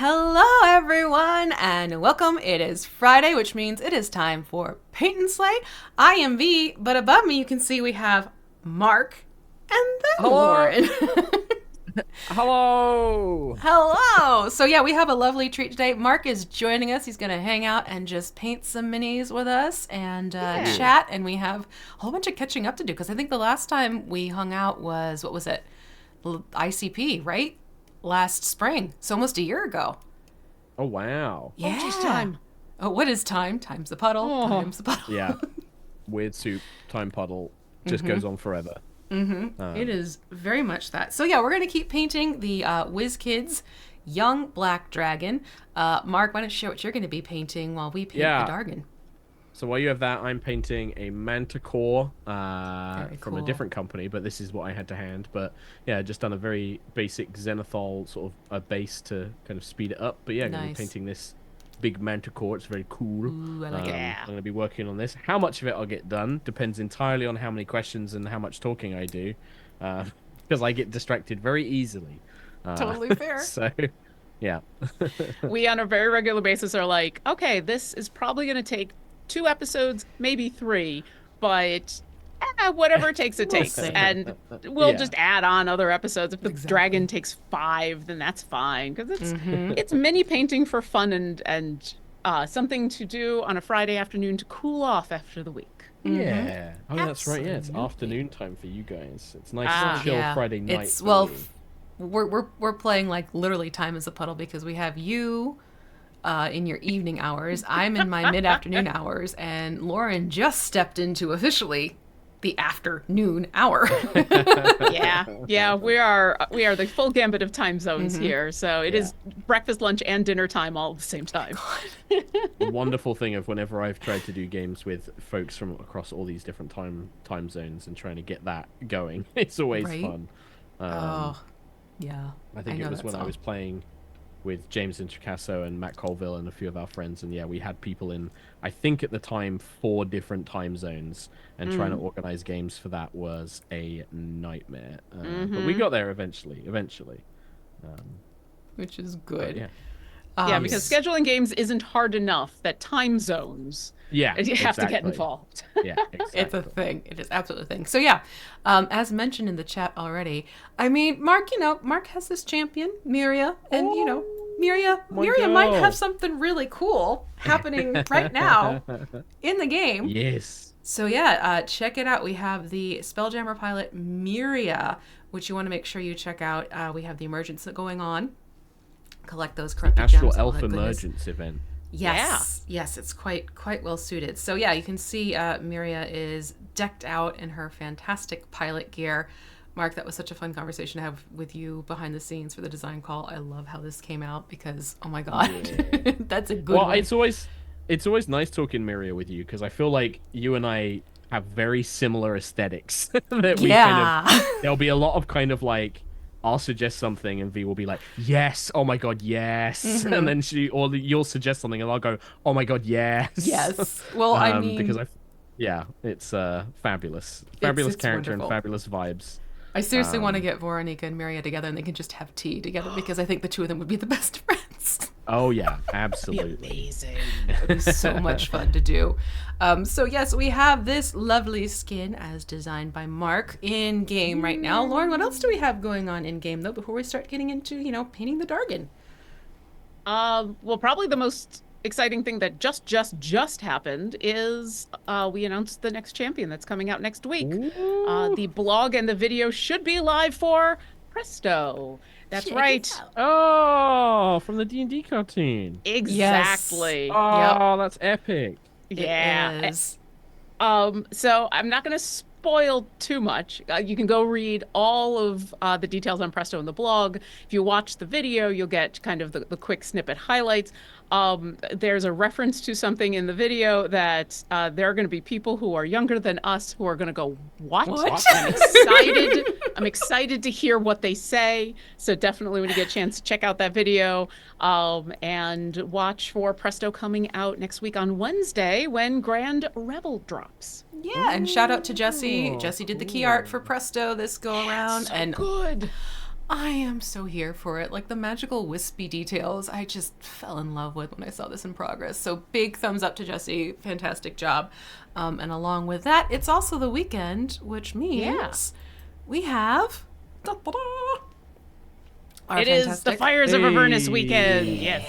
Hello, everyone, and welcome. It is Friday, which means it is time for Paint and Slay. I am Vee, but above me you can see we have Mark and then Lauren. Hello. Hello. So yeah, we have a lovely treat today. Mark is joining us. He's going to hang out and just paint some minis with us and chat, and we have a whole bunch of catching up to do because I think the last time we hung out was, what was it? ICP, right? Last spring. It's almost a year ago. Oh, wow. Yeah. Oh, geez, time. Oh, what is time? Time's the puddle. Oh. Time's the puddle. Yeah. Weird soup, time puddle, just goes on forever. It is very much that. So yeah, we're going to keep painting the Whiz Kids Young Black Dragon. Mark, why don't you share what you're going to be painting while we paint the Dargon? So while you have that, I'm painting a Manticore from a cool. different company, but this is what I had to hand. But yeah, just done a very basic Zenithal sort of a base to kind of speed it up. But yeah, I'm going to be painting this big Manticore. It's very cool. Ooh, I like it. I'm going to be working on this. How much of it I'll get done depends entirely on how many questions and how much talking I do, because I get distracted very easily. Totally fair. So, yeah. We, on a very regular basis, are like, okay, this is probably going to take 2 episodes, maybe 3, but whatever it takes, it takes. see. And we'll Yeah. just add on other episodes. If the dragon takes 5, then that's fine, because it's mini painting for fun and something to do on a Friday afternoon to cool off after the week. Yeah. Oh, that's right. Yeah, it's Absolutely. afternoon time for you guys. It's nice to chill Friday night. It's for me. we're playing like literally time is a puddle because we have you in your evening hours. I'm in my mid-afternoon hours, and Lauren just stepped into officially the afternoon hour. Yeah, we are the full gambit of time zones here. So it is breakfast, lunch, and dinner time all at the same time. The wonderful thing of whenever I've tried to do games with folks from across all these different time zones and trying to get that going, it's always fun. Yeah. I think it was when I was playing with James Intricasso and Matt Colville and a few of our friends, and yeah, we had people in, I think at the time, 4 different time zones, and trying to organize games for that was a nightmare. But we got there eventually. Which is good. Yeah. Because scheduling games isn't hard enough that time zones. Yeah, You have to get exactly. involved. Yeah, exactly. It's a thing. It is absolutely a thing. So yeah, as mentioned in the chat already, I mean, Mark has this champion, Miria, and Miria might have something really cool happening right now in the game. Yes. So yeah, check it out. We have the Spelljammer pilot Miria, which you want to make sure you check out. We have the emergence going on. Collect those corrupted Astral gems. Elf Emergence event. Yes, it's quite well suited. So yeah, you can see Miria is decked out in her fantastic pilot gear. Mark, that was such a fun conversation to have with you behind the scenes for the design call. I love how this came out because, oh my god, that's a good one. Well, it's always nice talking Miria with you because I feel like you and I have very similar aesthetics. That we there'll be a lot of kind of like, I'll suggest something and V will be like, yes, oh my god, yes. And then you'll suggest something and I'll go, oh my god, yes. Yes. Well, I mean, because it's fabulous. Fabulous it's character wonderful. and fabulous vibes. I seriously want to get Veronica and Miria together and they can just have tea together because I think the two of them would be the best friends. Oh yeah, absolutely. Amazing. It would be so much fun to do. So yes, we have this lovely skin as designed by Mark in game right now. Lauren, what else do we have going on in game though before we start getting into, painting the Dargon? Well, probably the most exciting thing that just happened is we announced the next champion that's coming out next week. The blog and the video should be live for Presto. That's right. Oh, from the D&D cartoon. Exactly. Yes. Oh, that's epic. Yeah. It is. So I'm not going to spoil too much. You can go read all of the details on Presto in the blog. If you watch the video, you'll get kind of the quick snippet highlights. There's a reference to something in the video that there are going to be people who are younger than us who are going to go, what? I'm excited to hear what they say. So definitely when you get a chance, check out that video and watch for Presto coming out next week on Wednesday when Grand Rebel drops. Yeah, and shout out to Jesse. Jesse did the key art for Presto this go around. So good. I am so here for it. Like the magical wispy details, I just fell in love with when I saw this in progress. So big thumbs up to Jesse. Fantastic job. And along with that, it's also the weekend, which means we have... It is the Fires of Avernus weekend. Yes.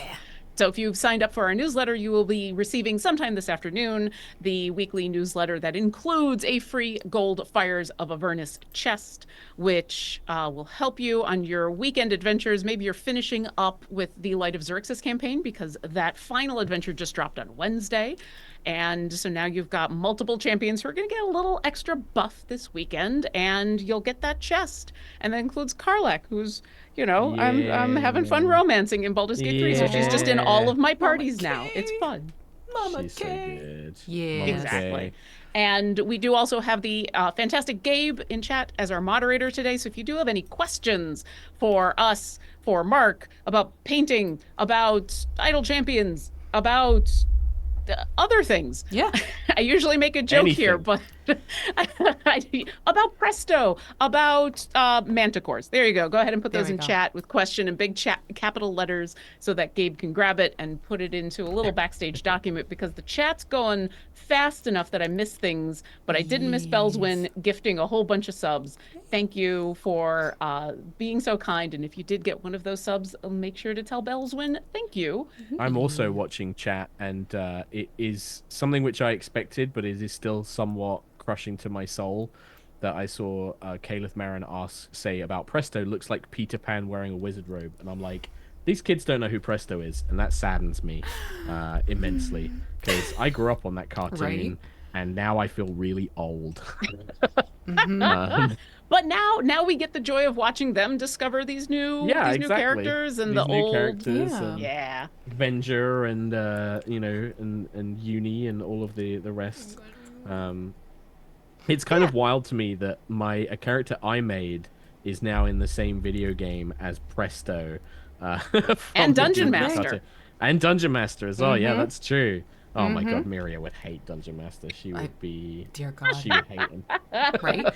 So if you've signed up for our newsletter, you will be receiving sometime this afternoon the weekly newsletter that includes a free gold Fires of Avernus chest, which will help you on your weekend adventures. Maybe you're finishing up with the Light of Xerxes campaign because that final adventure just dropped on Wednesday. And so now you've got multiple champions who are going to get a little extra buff this weekend, and you'll get that chest. And that includes Karlach, who's, you know, I'm having fun romancing in Baldur's Gate 3, so she's just in all of my parties now. It's fun. Mama She's K. so good. Yeah. Exactly. And we do also have the fantastic Gabe in chat as our moderator today. So if you do have any questions for us, for Mark, about painting, about idle champions, about other things. Yeah. I usually make a joke here, but about Presto, about Manticores. There you go. Go ahead and put those in chat with question and big capital letters so that Gabe can grab it and put it into a little backstage document, because the chat's going fast enough that I miss things, but I didn't miss Bellswin gifting a whole bunch of subs. Thank you for being so kind. And if you did get one of those subs, make sure to tell Bellswin thank you. I'm also watching chat, and it is something which I expected, but it is still somewhat crushing to my soul that I saw Caliph Marin say about Presto looks like Peter Pan wearing a wizard robe, and I'm like, these kids don't know who Presto is, and that saddens me immensely, because I grew up on that cartoon, and now I feel really old. But now we get the joy of watching them discover these new characters and these new characters, and Venger and you know, and Uni and all of the rest. It's kind of wild to me that a character I made is now in the same video game as Presto, and Dungeon Master, and Dungeon Master as well. Yeah, that's true. Oh my God, Miria would hate Dungeon Master. She would be. Dear God, she would hate him. Right?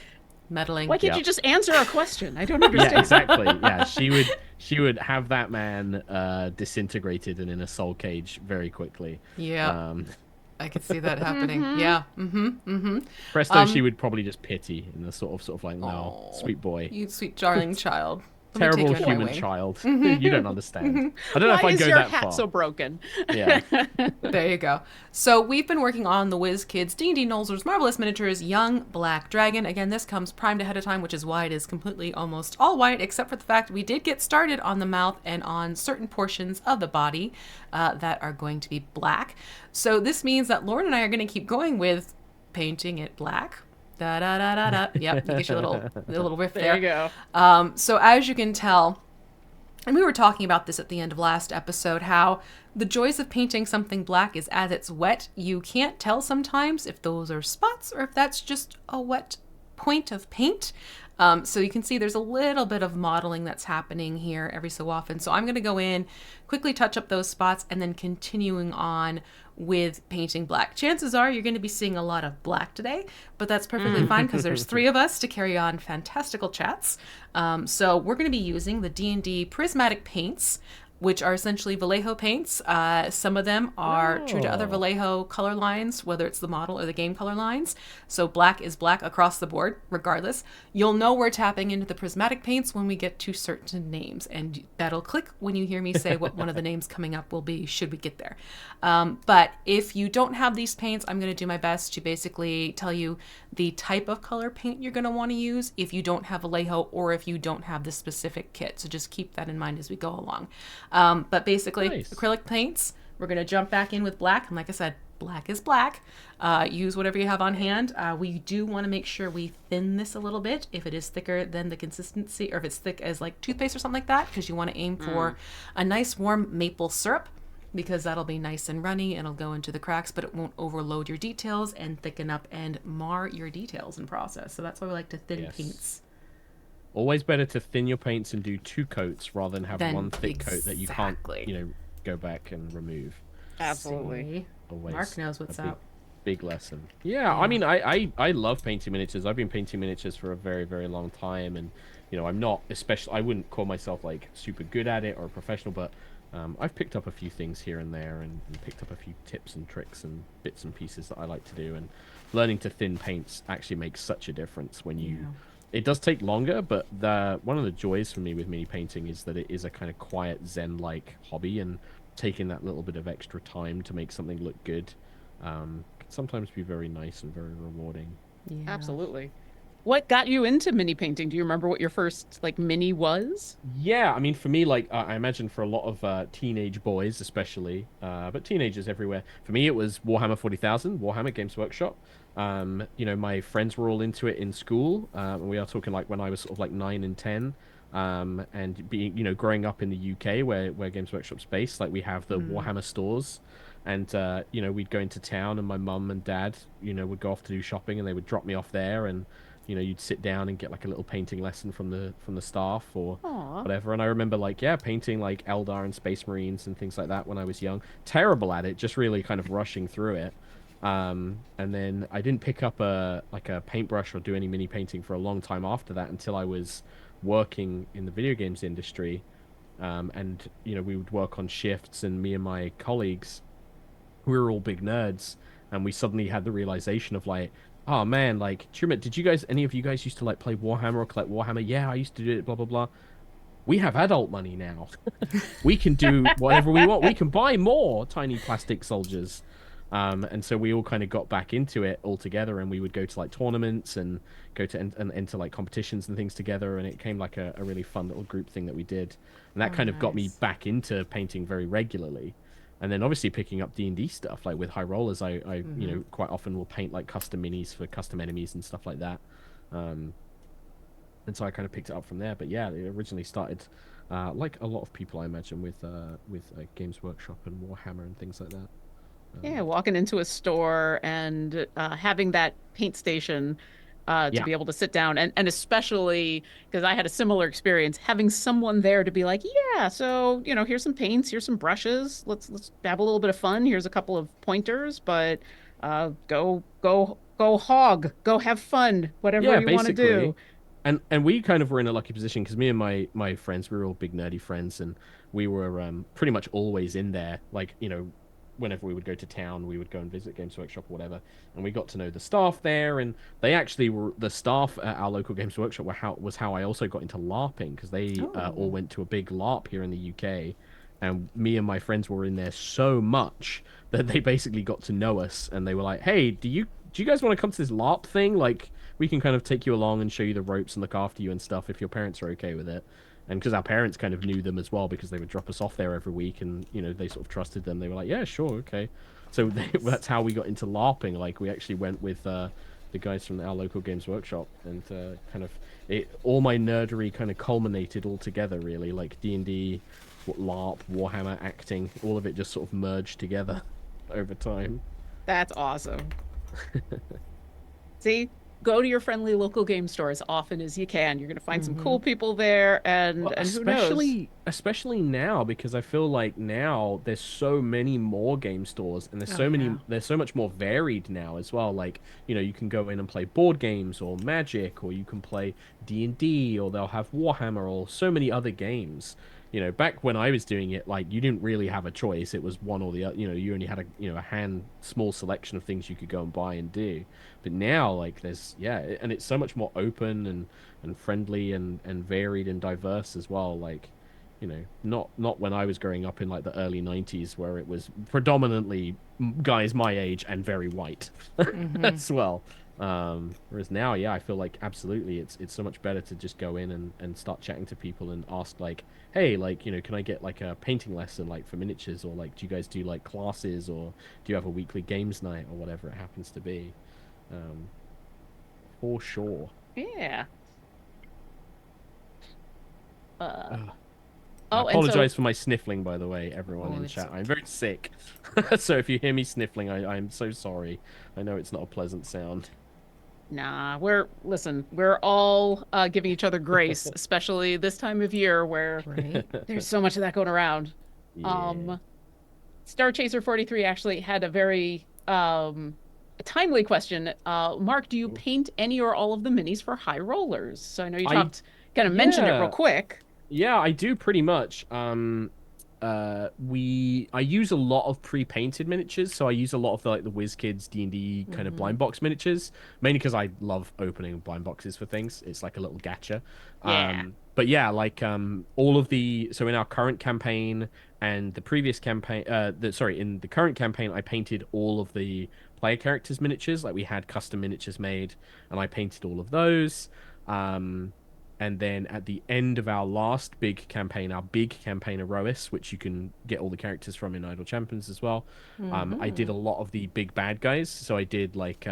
Meddling. Why can't you just answer a question? I don't understand. Yeah, exactly. Yeah, she would have that man disintegrated and in a soul cage very quickly. Yeah. I could see that happening. Yeah. Presto, she would probably just pity in the sort of like, no, sweet boy, you sweet darling child. Terrible human child. You don't understand. I don't know if I go that far. Why is your hat so broken? Yeah. There you go. So we've been working on the Whiz Kids D&D Nolzur's Marvelous Miniatures Young Black Dragon. Again, this comes primed ahead of time, which is why it is completely almost all white, except for the fact we did get started on the mouth and on certain portions of the body that are going to be black. So this means that Lauren and I are going to keep going with painting it black. Da da da da da. Yep, you get your little riff there. There you go. So as you can tell, and we were talking about this at the end of last episode, how the joys of painting something black is as it's wet, you can't tell sometimes if those are spots or if that's just a wet point of paint. So you can see there's a little bit of modeling that's happening here every so often. So I'm going to go in, quickly touch up those spots, and then continuing on with painting black. Chances are you're going to be seeing a lot of black today, but that's perfectly fine because there's 3 of us to carry on fantastical chats. So we're going to be using the D&D prismatic paints, which are essentially Vallejo paints. Some of them are true to other Vallejo color lines, whether it's the model or the game color lines. So black is black across the board, regardless. You'll know we're tapping into the prismatic paints when we get to certain names, and that'll click when you hear me say what one of the names coming up will be, should we get there. But if you don't have these paints, I'm going to do my best to basically tell you the type of color paint you're going to want to use if you don't have Vallejo or if you don't have the specific kit. So just keep that in mind as we go along. But basically, acrylic paints, we're going to jump back in with black. And like I said, black is black. Use whatever you have on hand. We do want to make sure we thin this a little bit if it is thicker than the consistency, or if it's thick as like toothpaste or something like that, because you want to aim for a nice warm maple syrup, because that'll be nice and runny and it'll go into the cracks, but it won't overload your details and thicken up and mar your details in process. So that's why we like to thin paints. Always better to thin your paints and do 2 coats rather than have one thick coat that you can't, go back and remove. Absolutely. Always Mark knows what's up. Big lesson. Yeah, I mean, I love painting miniatures. I've been painting miniatures for a very, very long time, and I'm not especially. I wouldn't call myself like super good at it or a professional, but I've picked up a few things here and there, and picked up a few tips and tricks and bits and pieces that I like to do. And learning to thin paints actually makes such a difference when you. Yeah. It does take longer, but one of the joys for me with mini painting is that it is a kind of quiet Zen-like hobby, and taking that little bit of extra time to make something look good can sometimes be very nice and very rewarding. Yeah. Absolutely. What got you into mini painting? Do you remember what your first like mini was? Yeah, I mean, for me, like I imagine for a lot of teenage boys, especially, but teenagers everywhere. For me, it was Warhammer 40,000, Warhammer Games Workshop. My friends were all into it in school. And we are talking like when I was sort of like 9 and 10. And being, growing up in the UK where Games Workshop's based, like we have the Warhammer stores, and we'd go into town, and my mum and dad, would go off to do shopping, and they would drop me off there, and you'd sit down and get like a little painting lesson from the staff or Aw. whatever. And I remember like, yeah, painting like Eldar and Space Marines and things like that when I was young. Terrible at it, just really kind of rushing through it. And then I didn't pick up a paintbrush or do any mini painting for a long time after that, until I was working in the video games industry. And we would work on shifts, and me and my colleagues, we were all big nerds, and we suddenly had the realization of like, oh man, like, do you remember, any of you guys used to like play Warhammer or collect Warhammer? Yeah, I used to do it, blah blah blah. We have adult money now. We can do whatever we want. We can buy more tiny plastic soldiers. And so we all kind of got back into it all together, and we would go to like tournaments and go to and enter like competitions and things together, and it came like a really fun little group thing that we did, and that kind of got me back into painting very regularly. And then obviously picking up D&D stuff, like with high rollers, I quite often will paint like custom minis for custom enemies and stuff like that. And so I kind of picked it up from there. But yeah, it originally started like a lot of people, I imagine, with Games Workshop and Warhammer and things like that. Yeah, walking into a store and having that paint station to be able to sit down, and especially because I had a similar experience, having someone there to be like, yeah, so here's some paints, here's some brushes, let's have a little bit of fun. Here's a couple of pointers, but go hog, go have fun, whatever you want to do. And we kind of were in a lucky position because me and my friends, we were all big nerdy friends, and we were pretty much always in there, like whenever we would go to town, we would go and visit Games Workshop or whatever, and we got to know the staff there, and they actually were the staff at our local Games Workshop was how I also got into LARPing, because they all went to a big LARP here in the UK, and me and my friends were in there so much that they basically got to know us, and they were like, "Hey, do you guys want to come to this LARP thing? Like, we can kind of take you along and show you the ropes and look after you and stuff if your parents are okay with it." And because our parents kind of knew them as well, because they would drop us off there every week, and they sort of trusted them. They were like, "Yeah, sure, okay." So that's how we got into LARPing. Like, we actually went with the guys from our local Games Workshop, and all my nerdery kind of culminated all together, really. Like D&D, LARP, Warhammer, acting, all of it just sort of merged together over time. That's awesome. See? Go to your friendly local game store as often as you can. You're going to find some cool people there, and who knows? Especially now, because I feel like now there's so many more game stores, and there's so much more varied now as well. Like, you can go in and play board games or Magic, or you can play D&D, or they'll have Warhammer, or so many other games. Back when I was doing it, like, you didn't really have a choice. It was one or the other. You only had a small selection of things you could go and buy and do. But now, like, and it's so much more open and friendly and varied and diverse as well. Like, not when I was growing up in like the early 90s, where it was predominantly guys my age and very white as well. Whereas now, yeah, I feel like absolutely it's so much better to just go in and start chatting to people and ask like, hey, like, can I get like a painting lesson, like, for miniatures, or like, do you guys do like classes, or do you have a weekly games night, or whatever it happens to be. For sure. Yeah. I apologize for my sniffling, by the way, everyone in chat. I'm very sick. So if you hear me sniffling, I'm so sorry. I know it's not a pleasant sound. Nah, we're all giving each other grace, especially this time of year where there's so much of that going around. Yeah. Star Chaser 43 actually had a very timely question. Mark, do you paint any or all of the minis for high rollers? So I know you Kind of mentioned it real quick. Yeah, I do pretty much. I use a lot of pre-painted miniatures, so I use a lot of the WizKids D&D kind of blind box miniatures, mainly because I love opening blind boxes for things. It's like a little gacha. Yeah. But yeah, like all of the so in our current campaign and the previous campaign, in the current campaign, I painted all of the player characters miniatures. Like we had custom miniatures made, and I painted all of those. Um, and then at the end of our last big campaign, our big campaign Erois, which you can get all the characters from in Idle Champions as well, I did a lot of the big bad guys. So I did like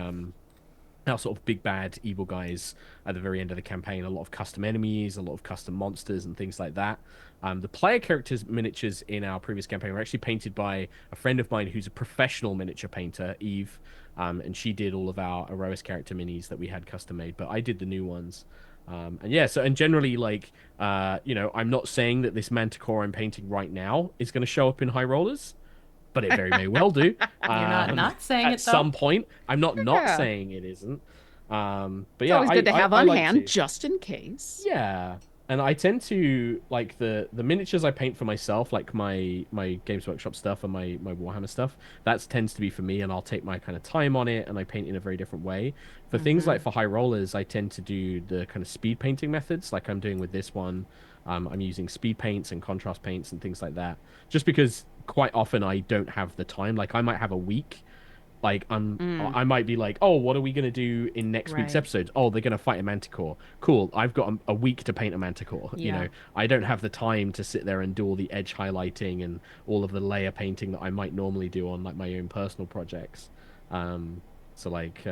our sort of big bad evil guys at the very end of the campaign, a lot of custom enemies, a lot of custom monsters and things like that. The player characters miniatures in our previous campaign were actually painted by a friend of mine who's a professional miniature painter, Eve, and she did all of our Erois character minis that we had custom made, but I did the new ones. And yeah, so and generally, like, I'm not saying that this Manticore I'm painting right now is going to show up in High Rollers, but it very may well do. You're not saying at it though. some point. I'm not Yeah. saying it isn't. But It's yeah, always good to have on like hand to. just in case. Yeah, and I tend to like the miniatures I paint for myself, like my Games Workshop stuff and my Warhammer stuff. That tends to be for me, and I'll take my kind of time on it, and I paint in a very different way. For things like for High Rollers, I tend to do the kind of speed painting methods, like I'm doing with this one. I'm using speed paints and contrast paints and things like that, just because quite often I don't have the time. Like I might have a week. Like I might be like, oh, what are we gonna do in next week's episode? Oh, they're gonna fight a Manticore. Cool. I've got a week to paint a Manticore. Yeah. You know, I don't have the time to sit there and do all the edge highlighting and all of the layer painting that I might normally do on like my own personal projects. So like,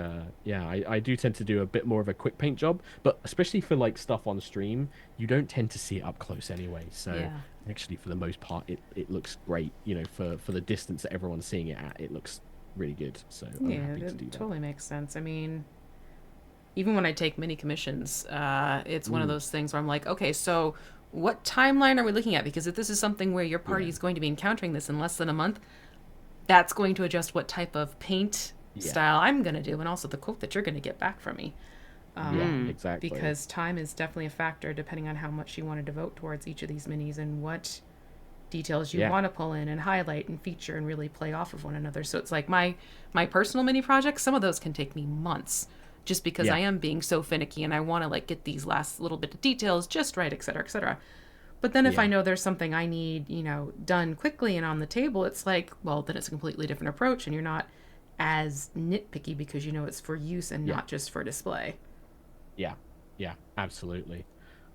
yeah, I do tend to do a bit more of a quick paint job, but especially for like stuff on stream, you don't tend to see it up close anyway. So actually, for the most part, it looks great. You know, for the distance that everyone's seeing it at, it looks really good. So I'm happy to do that. Totally makes sense. I mean, even when I take mini commissions, it's one of those things where I'm like, okay, so what timeline are we looking at? Because if this is something where your party is going to be encountering this in less than a month, that's going to adjust what type of paint style I'm going to do, and also the quote that you're going to get back from me. Yeah, exactly. Because time is definitely a factor depending on how much you want to devote towards each of these minis and what details you want to pull in and highlight and feature and really play off of one another. So it's like my personal mini projects, some of those can take me months just because I am being so finicky and I want to like get these last little bit of details just right, et cetera, et cetera. But then if I know there's something I need, done quickly and on the table, it's like, well, then it's a completely different approach and you're not as nitpicky because it's for use and not just for display. Yeah, absolutely.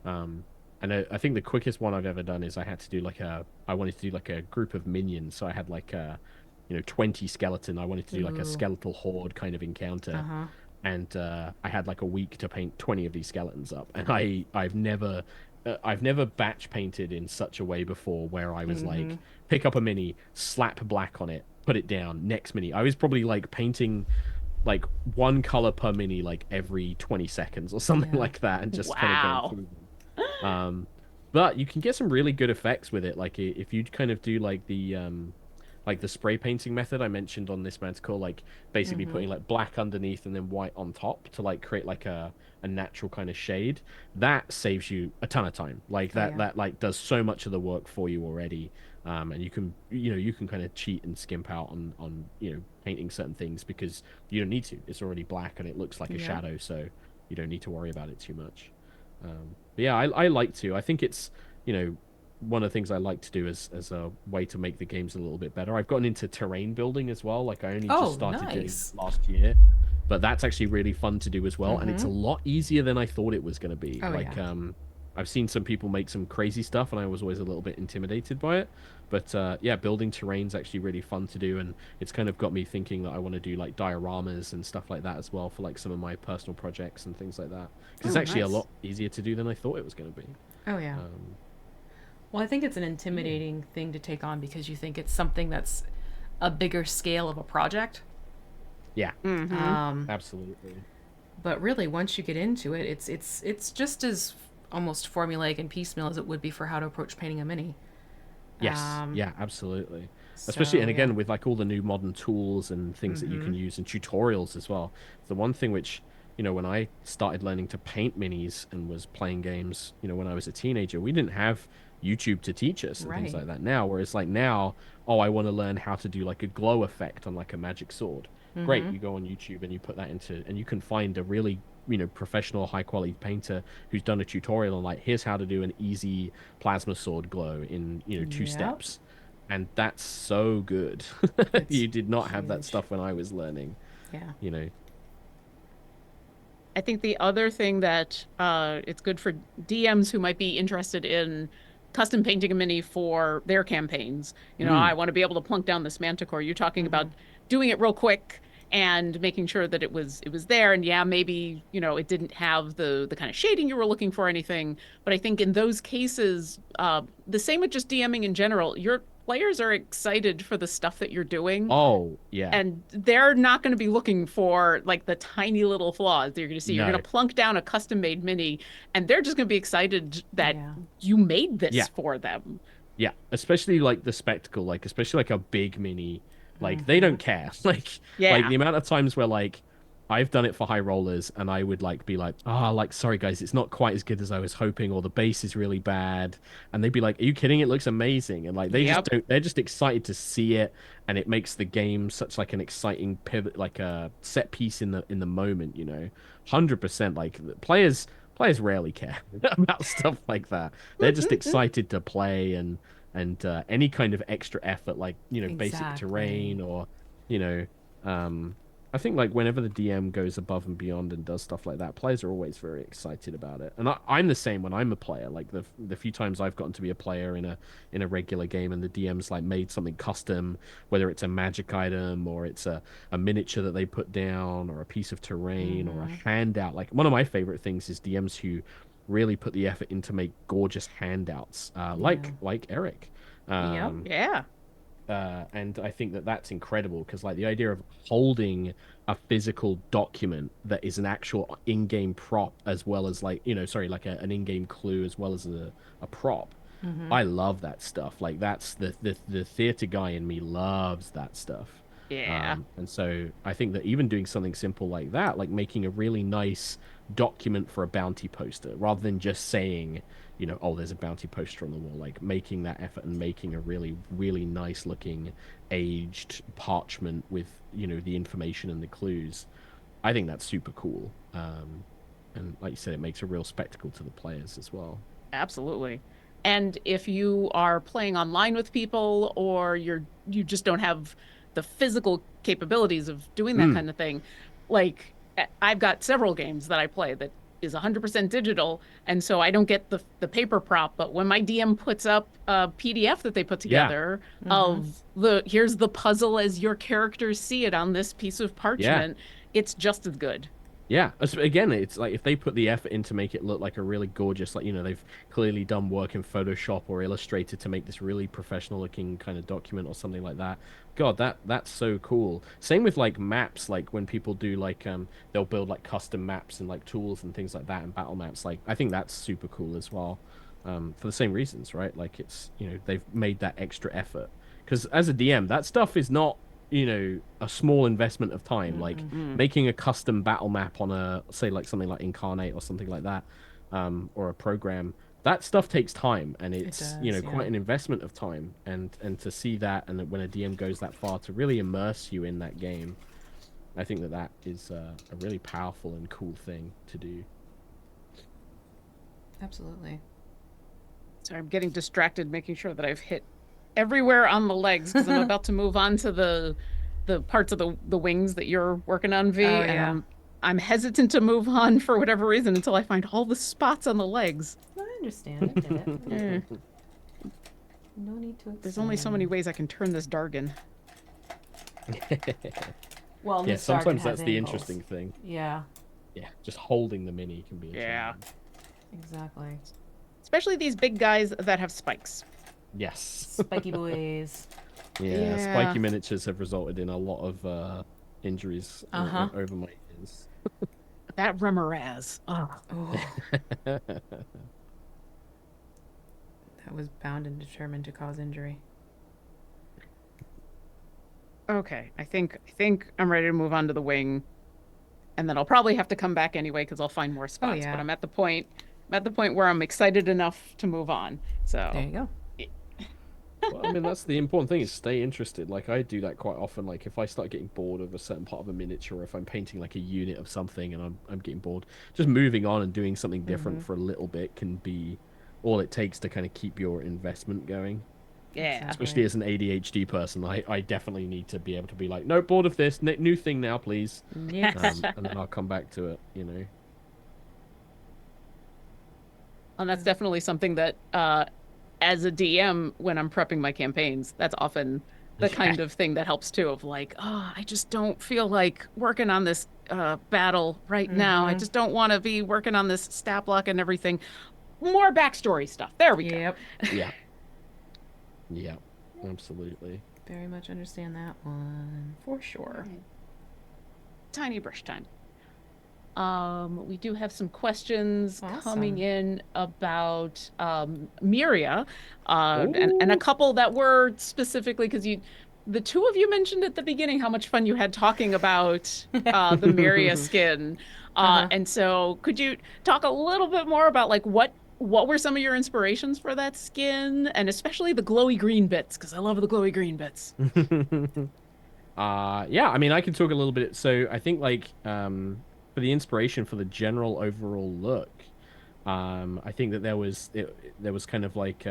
And I think the quickest one I've ever done is I wanted to do like a group of minions. So I had like 20 skeleton. I wanted to do like a skeletal horde kind of encounter. And I had like a week to paint 20 of these skeletons up. And I've never batch painted in such a way before where I was like, pick up a mini, slap black on it, put it down, next mini. I was probably like painting like one color per mini like every 20 seconds or something like that, and just kind of going through them. But you can get some really good effects with it. Like if you kind of do like the spray painting method I mentioned on this Manticore, like basically putting like black underneath and then white on top to like create like a natural kind of shade, that saves you a ton of time. Like that like does so much of the work for you already. And you can kind of cheat and skimp out on painting certain things because you don't need to. It's already black and it looks like a shadow, so you don't need to worry about it too much. But yeah, I like to. I think it's one of the things I like to do as a way to make the games a little bit better. I've gotten into terrain building as well. Like I only just started doing it last year, but that's actually really fun to do as well, and it's a lot easier than I thought it was going to be. I've seen some people make some crazy stuff, and I was always a little bit intimidated by it. But building terrain's actually really fun to do, and it's kind of got me thinking that I want to do like dioramas and stuff like that as well for like some of my personal projects and things like that. Because it's actually a lot easier to do than I thought it was going to be. Oh yeah. Well, I think it's an intimidating thing to take on because you think it's something that's a bigger scale of a project. Yeah. Absolutely. But really, once you get into it, it's just as almost formulaic and piecemeal as it would be for how to approach painting a mini. Yes. Yeah, absolutely. Especially, and again, with like all the new modern tools and things that you can use and tutorials as well. The one thing which when I started learning to paint minis and was playing games, when I was a teenager, we didn't have YouTube to teach us and things Right. like that. Now, whereas like now, oh, I want to learn how to do like a glow effect on like a magic sword. Great, Mm-hmm. you go on YouTube and you put that into, and you can find a really, professional, high quality painter who's done a tutorial on like, here's how to do an easy plasma sword glow in, 2 Yep. steps. And that's so good. It's You did not have that huge. stuff when I was learning, Yeah. you know. I think the other thing that it's good for DMs who might be interested in custom painting a mini for their campaigns. I Mm, want to be able to plunk down this manticore. You're talking Mm-hmm. about doing it real quick and making sure that it was there. And yeah, maybe, it didn't have the kind of shading you were looking for or anything. But I think in those cases, the same with just DMing in general, your players are excited for the stuff that you're doing, oh, yeah. and they're not going to be looking for like the tiny little flaws that you're going to see. You're going to No. plunk down a custom made mini, and they're just going to be excited that Yeah. you made Yeah. this for them. Yeah, especially like the spectacle, like especially like a big mini, like they Mm-hmm. don't care. Like Yeah. the amount of times where like I've done it for high rollers and I would like be like, like sorry guys, it's not quite as good as I was hoping, or the base is really bad, and they'd be like, are you kidding? It looks amazing, and like they just Yep. don't. They're just excited to see it, and it makes the game such like an exciting pivot, like a set piece in the moment. 100%. Like the players rarely care about stuff like that. They're just excited to play, and any kind of extra effort, like basic Exactly. terrain, or you know I think like whenever the DM goes above and beyond and does stuff like that, players are always very excited about it. And I'm the same when I'm a player. Like the few times I've gotten to be a player in a regular game, and the DM's like made something custom, whether it's a magic item or it's a miniature that they put down or a piece of terrain or a Mm-hmm. handout. Like one of my favorite things is DMs who really put the effort in to make gorgeous handouts, Yeah. like Eric. Yep. Yeah. And I think that that's incredible because, like, the idea of holding a physical document that is an actual in-game prop, as well as like, sorry, like an in-game clue as well as a prop. Mm-hmm. I love that stuff. Like, that's the theater guy in me loves that stuff. Yeah. And so I think that even doing something simple like that, like making a really nice document for a bounty poster, rather than just saying, oh, there's a bounty poster on the wall, like making that effort and making a really, really nice looking aged parchment with, the information and the clues. I think that's super cool. And like you said, it makes a real spectacle to the players as well. Absolutely. And if you are playing online with people, or you just don't have the physical capabilities of doing that Mm, kind of thing, like I've got several games that I play that is 100% digital, and so I don't get the paper prop, but when my DM puts up a PDF that they put yeah, together Mm-hmm. of here's the puzzle as your characters see it on this piece of yeah. parchment, it's just as good. Yeah, again, it's like if they put the effort in to make it look like a really gorgeous, like, they've clearly done work in Photoshop or Illustrator to make this really professional looking kind of document or something like that. God, that's so cool. Same with like maps, like when people do like they'll build like custom maps and like tools and things like that and battle maps. Like I think that's super cool as well. For the same reasons, right? Like it's, they've made that extra effort. Because as a DM, that stuff is not, a small investment of time. Like Mm-mm. Mm. making a custom battle map on a, say, like something like Incarnate or something like that, or a program. That stuff takes time, and It it's, does. Yeah. quite an investment of time. And to see that, and when a DM goes that far to really immerse you in that game, I think that is a really powerful and cool thing to do. Absolutely. Sorry, I'm getting distracted making sure that I've hit everywhere on the legs because I'm about to move on to the parts of the wings that you're working on, Oh V, and yeah. I'm hesitant to move on for whatever reason until I find all the spots on the legs. I understand. I get it. I get Eh, it. No need to there's only so many explain. ways I can turn this Dargan. Well, Yeah, Miss Dargan sometimes has that's the angles. interesting thing. Yeah. Yeah, just holding the mini can be a Yeah. challenge. Exactly. Especially these big guys that have spikes. Yes. Spiky boys. Yeah, Yeah. spiky miniatures have resulted in a lot of injuries Uh-huh. over my years. That Remoraz. Oh. Oh, that was bound and determined to cause injury. Okay, I think I'm ready to move on to the wing. and then I'll probably have to come back anyway because I'll find more spots. yeah. But I'm at the point where I'm excited enough to move on. So There you go. Well, I mean, that's the important thing is stay interested. Like, I do that quite often. Like, if I start getting bored of a certain part of a miniature, or if I'm painting like a unit of something and I'm getting bored, just moving on and doing something different for a little bit can be all it takes to kind of keep your investment going. yeah. Especially as an ADHD person, I definitely need to be able to be like, no, bored of this, new thing now, please. Yes. And then I'll come back to it, you know. And that's definitely something that, as a DM, when I'm prepping my campaigns, that's often the kind of thing that helps too. Of like, oh, I just don't feel like working on this battle right now. I just don't want to be working on this stat block and everything. More backstory stuff. There we go. Yeah. Yeah, absolutely. Very much understand that one for sure. Tiny brush time. We do have some questions coming in about Miria, and a couple that were specifically because the two of you mentioned at the beginning how much fun you had talking about the Miria skin, and so could you talk a little bit more about like what were some of your inspirations for that skin, and especially the glowy green bits, because I love the glowy green bits. Yeah, I mean, I can talk a little bit. So I think like for the inspiration for the general overall look, I think that there was kind of like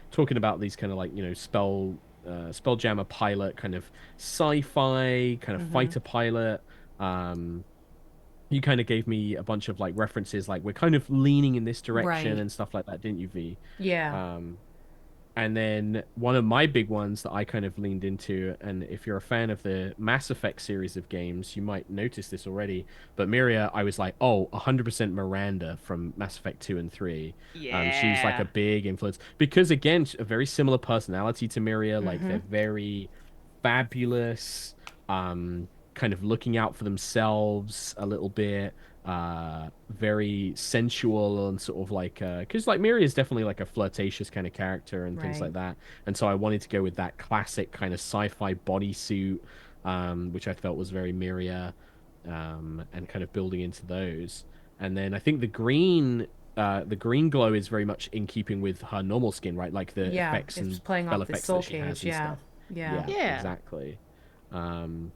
talking about these kind of like, you know, Spelljammer pilot kind of sci-fi kind of fighter pilot. You kind of gave me a bunch of like references, like we're kind of leaning in this direction and stuff like that, didn't you, V? Yeah. And then one of my big ones that I kind of leaned into, and if you're a fan of the Mass Effect series of games, you might notice this already, but Miria, I was like, oh, 100% Miranda from Mass Effect 2 and 3. Yeah. She's like a big influence. Because, again, a very similar personality to Miria. Like, they're very fabulous, kind of looking out for themselves a little bit. Very sensual and sort of like because like Miri is definitely like a flirtatious kind of character and things like that, and so I wanted to go with that classic kind of sci-fi bodysuit, which I felt was very Miria, and kind of building into those. And then I think the green glow is very much in keeping with her normal skin, right? Like the effects and playing spell off the effects soul that she has cage, and stuff. Yeah. Exactly. And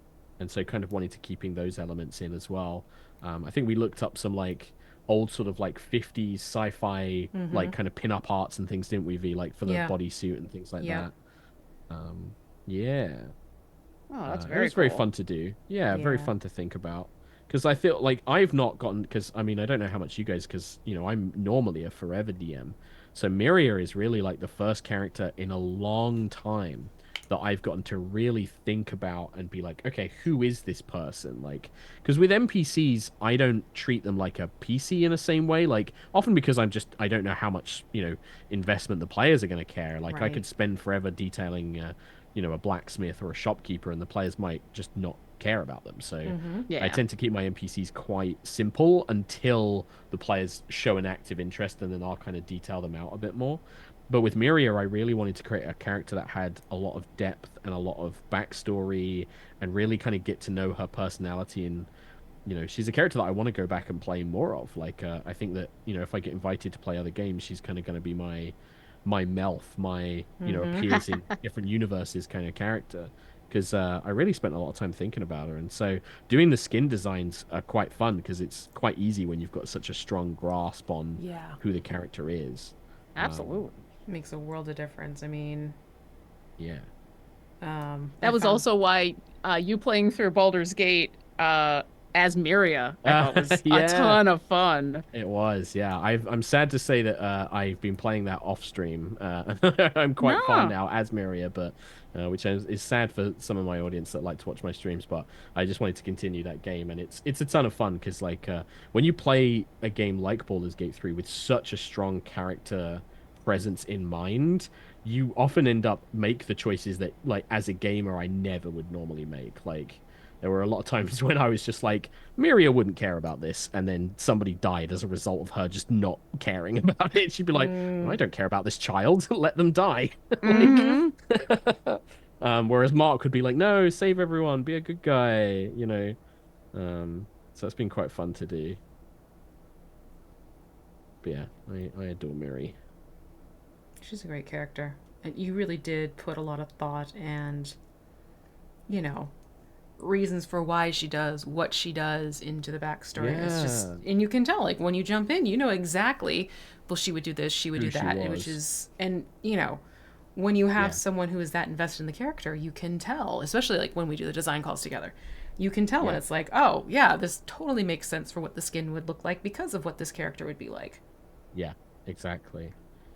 so kind of wanting to keeping those elements in as well. I think we looked up some like old sort of like 50s sci-fi like kind of pin-up arts and things, didn't we, V? Like for the bodysuit and things like that. Yeah. Oh, that's it was cool. very fun to do. Yeah, very fun to think about. Because I feel like I've not gotten, because I mean, I don't know how much you guys, because, you know, I'm normally a forever DM. So Miria is really like the first character in a long time that I've gotten to really think about and be like, okay, who is this person? Like, because with NPCs, I don't treat them like a PC in the same way. Like, often because I don't know how much, you know, investment the players are going to care. Like, I could spend forever detailing, you know, a blacksmith or a shopkeeper, and the players might just not care about them. So I tend to keep my NPCs quite simple until the players show an active interest, and then I'll kind of detail them out a bit more. But with Miria, I really wanted to create a character that had a lot of depth and a lot of backstory, and really kind of get to know her personality. And, you know, she's a character that I want to go back and play more of. Like, I think that, you know, if I get invited to play other games, she's kind of going to be my Melf, my, you know, appears in different universes kind of character. Because I really spent a lot of time thinking about her. And so doing the skin designs are quite fun, because it's quite easy when you've got such a strong grasp on who the character is. Absolutely. Makes a world of difference. I mean, that was also why you playing through Baldur's Gate as Miria, I thought was a ton of fun. It was, yeah. I'm sad to say that I've been playing that off stream. I'm quite far now as Miria, but which is sad for some of my audience that like to watch my streams. But I just wanted to continue that game, and it's a ton of fun, because like when you play a game like Baldur's Gate 3 with such a strong character presence in mind, you often end up make the choices that, like, as a gamer, I never would normally make. Like, there were a lot of times when I was just like, Miria wouldn't care about this, and then somebody died as a result of her just not caring about it. She'd be like, I don't care about this child, let them die. Whereas Mark would be like, no, save everyone, be a good guy, you know. So that's been quite fun to do. But yeah, I adore Miri. She's a great character. And you really did put a lot of thought and, you know, reasons for why she does what she does into the backstory. Yeah. It's just, and you can tell, like, when you jump in, you know exactly, well, she would do this, she would do that, which is, and, you know, when you have someone who is that invested in the character, you can tell, especially like when we do the design calls together, you can tell when it's like, oh, yeah, this totally makes sense for what the skin would look like because of what this character would be like. Yeah, exactly.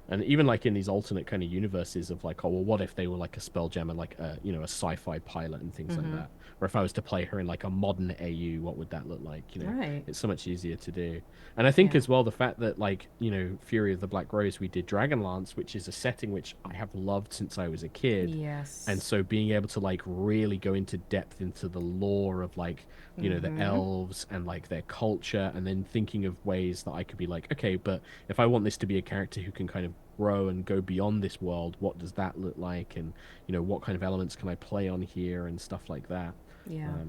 And even like in these alternate kind of universes of like, oh, well, what if they were like a Spelljammer, like a, you know, a sci-fi pilot and things like that? Or if I was to play her in like a modern AU, what would that look like? You know, it's so much easier to do. And I think as well, the fact that like, you know, Fury of the Black Rose, we did Dragonlance, which is a setting which I have loved since I was a kid. Yes. And so being able to like really go into depth into the lore of like, you know, the elves and like their culture, and then thinking of ways that I could be like, okay, but if I want this to be a character who can kind of grow and go beyond this world, what does that look like? And, you know, what kind of elements can I play on here and stuff like that? No,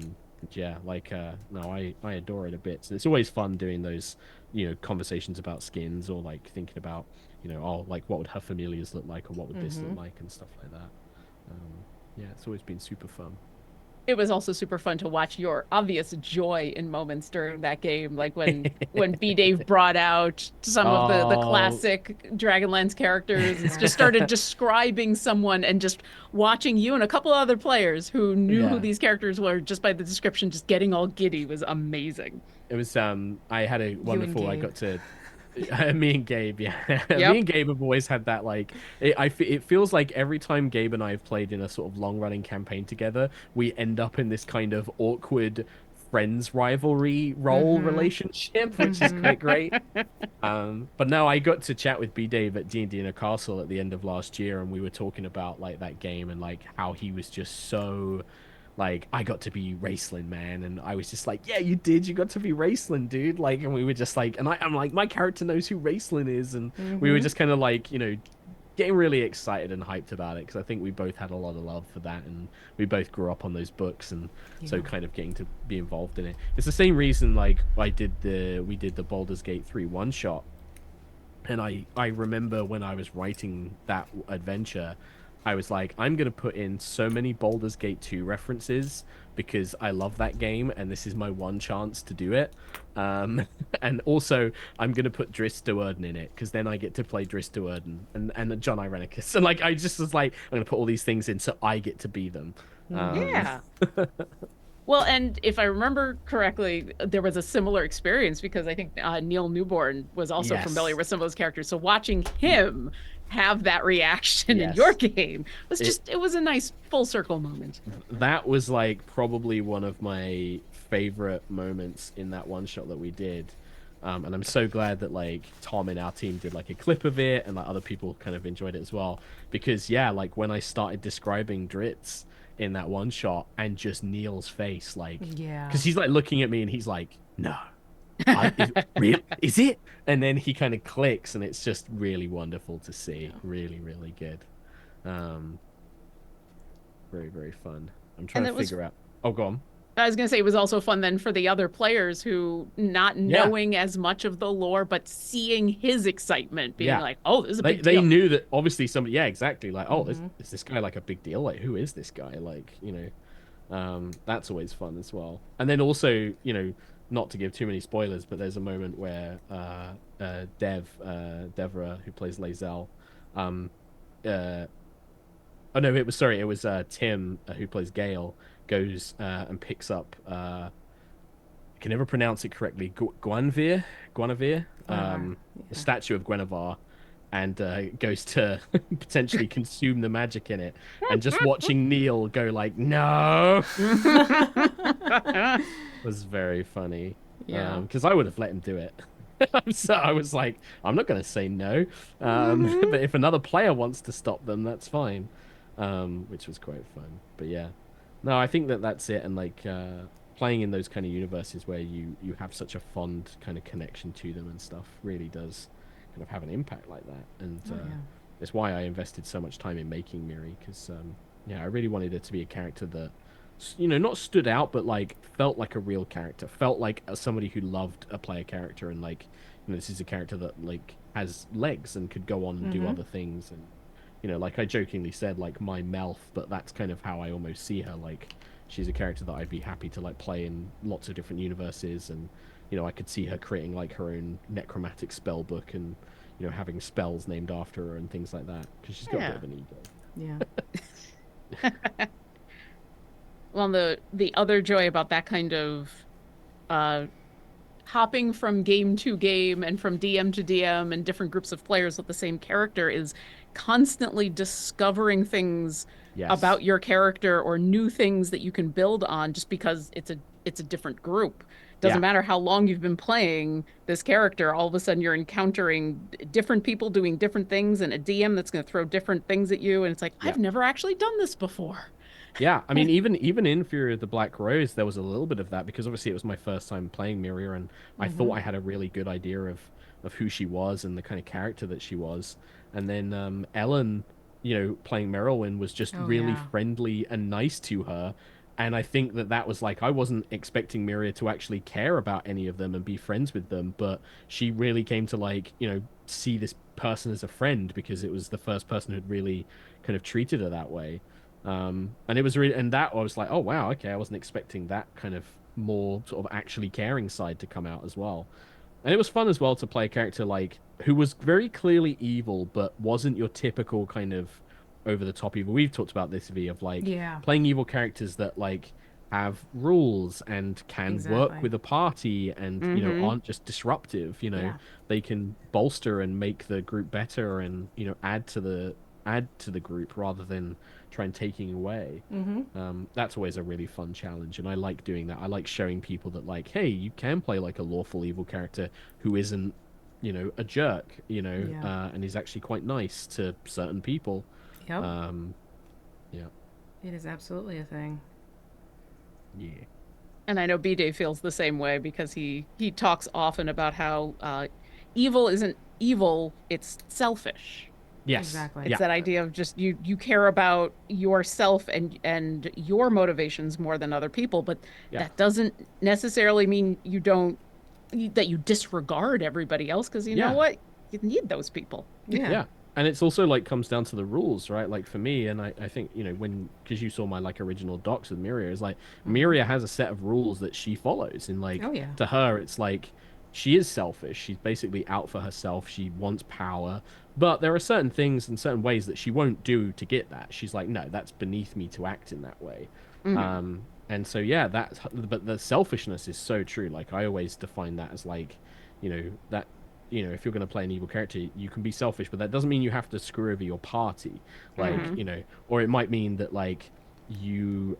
I adore it a bit. So it's always fun doing those, you know, conversations about skins, or like thinking about, you know, oh, like what would her familiars look like, or what would this look like, and stuff like that. Yeah, it's always been super fun. It was also super fun to watch your obvious joy in moments during that game, like when B Dave brought out some of the classic Dragonlance characters and just started describing someone, and just watching you and a couple other players who knew who these characters were just by the description, just getting all giddy was amazing. It was I had a wonderful, I got to me and Gabe, Me and Gabe have always had that, like, it feels like every time Gabe and I have played in a sort of long-running campaign together, we end up in this kind of awkward friends rivalry role relationship, which is quite great. But no, I got to chat with B-Dave at D&D in a Castle at the end of last year, and we were talking about like that game and like how he was just so... Like, I got to be Raceland, man, and I was just like, yeah, you did, you got to be Raceland, dude. Like, and we were just like, and I'm like, my character knows who Raceland is, and we were just kind of like, you know, getting really excited and hyped about it, because I think we both had a lot of love for that, and we both grew up on those books, and so kind of getting to be involved in it. It's the same reason, like, we did the Baldur's Gate 3 one-shot, and I remember when I was writing that adventure, I was like, I'm going to put in so many Baldur's Gate 2 references because I love that game and this is my one chance to do it. And also, I'm going to put Drizzt Do'Urden in it because then I get to play Drizzt Do'Urden and John Irenicus. And like, I just was like, I'm going to put all these things in so I get to be them. Yeah. Well, and if I remember correctly, there was a similar experience because I think Neil Newborn was also familiar with some of those characters. So watching him have that reaction in your game was just, it was a nice full circle moment. That was like probably one of my favorite moments in that one shot that we did. And I'm so glad that like Tom in our team did like a clip of it, and like other people kind of enjoyed it as well. Because like when I started describing Drizzt in that one shot, and just Neil's face, like, because he's like looking at me and he's like, no. Is it? And then he kind of clicks, and it's just really wonderful to see. Really, really good. Very, very fun. I'm trying to figure out. Oh, go on. I was gonna say it was also fun then for the other players who, not knowing as much of the lore, but seeing his excitement, being like, "Oh, this is a big deal." They knew that obviously somebody. Yeah, exactly. Like, oh, is this guy like a big deal? Like, who is this guy? Like, you know, that's always fun as well. And then also, you know, not to give too many spoilers, but there's a moment where Devra, who plays Lae'zel, oh no, it was Tim, who plays Gale, goes and picks up I can never pronounce it correctly, Guinevere, the statue of Guinevere, and goes to potentially consume the magic in it, and just watching Neil go like, no. Was very funny. Because I would have let him do it. So I was like, I'm not going to say no. But if another player wants to stop them, that's fine. Which was quite fun. But yeah, no, I think that's it. And like playing in those kind of universes where you have such a fond kind of connection to them and stuff really does kind of have an impact like that. And it's why I invested so much time in making Miri, because I really wanted her to be a character that not stood out, but like felt like a real character, felt like somebody who loved a player character, and like, this is a character that like has legs and could go on and do other things. And like I jokingly said, like my Melf, but that's kind of how I almost see her. Like, she's a character that I'd be happy to like play in lots of different universes, and I could see her creating like her own necromantic spell book, and having spells named after her and things like that, because she's got a bit of an ego. Yeah. Well, the other joy about that kind of hopping from game to game and from DM to DM and different groups of players with the same character is constantly discovering things about your character, or new things that you can build on, just because it's a different group. Doesn't matter how long you've been playing this character, all of a sudden you're encountering different people doing different things, and a DM that's going to throw different things at you, and it's like, I've never actually done this before. Yeah, I mean, even in Fury of the Black Rose, there was a little bit of that, because obviously it was my first time playing Miria, and I thought I had a really good idea of who she was and the kind of character that she was. And then Ellen, playing Merylwyn, was just really friendly and nice to her. And I think that was like, I wasn't expecting Miria to actually care about any of them and be friends with them, but she really came to like, see this person as a friend, because it was the first person who'd really kind of treated her that way. And it was really, and that I was like, oh wow, okay, I wasn't expecting that kind of more sort of actually caring side to come out as well. And it was fun as well to play a character like who was very clearly evil, but wasn't your typical kind of over the top evil. We've talked about this, Vee, of like playing evil characters that like have rules and can work with a party, and aren't just disruptive. They can bolster and make the group better, and add to the group rather than try and taking away. That's always a really fun challenge, and I like doing that. I like showing people that like, hey, you can play like a lawful evil character who isn't a jerk, and is actually quite nice to certain people. It is absolutely a thing. And I know B-Day feels the same way, because he talks often about how evil isn't evil, it's selfish. Yes, exactly. It's that idea of just you care about yourself and your motivations more than other people, but that doesn't necessarily mean that you disregard everybody else, because you know what, you need those people. And it's also like comes down to the rules, right? Like for me, and I think because you saw my like original docs with Miria, is like Miria has a set of rules that she follows, and like to her it's like she is selfish. She's basically out for herself. She wants power. But there are certain things and certain ways that she won't do to get that. She's like, no, that's beneath me to act in that way. And so, but the selfishness is so true. Like, I always define that as like, that, if you're going to play an evil character, you can be selfish, but that doesn't mean you have to screw over your party. Like, or it might mean that like you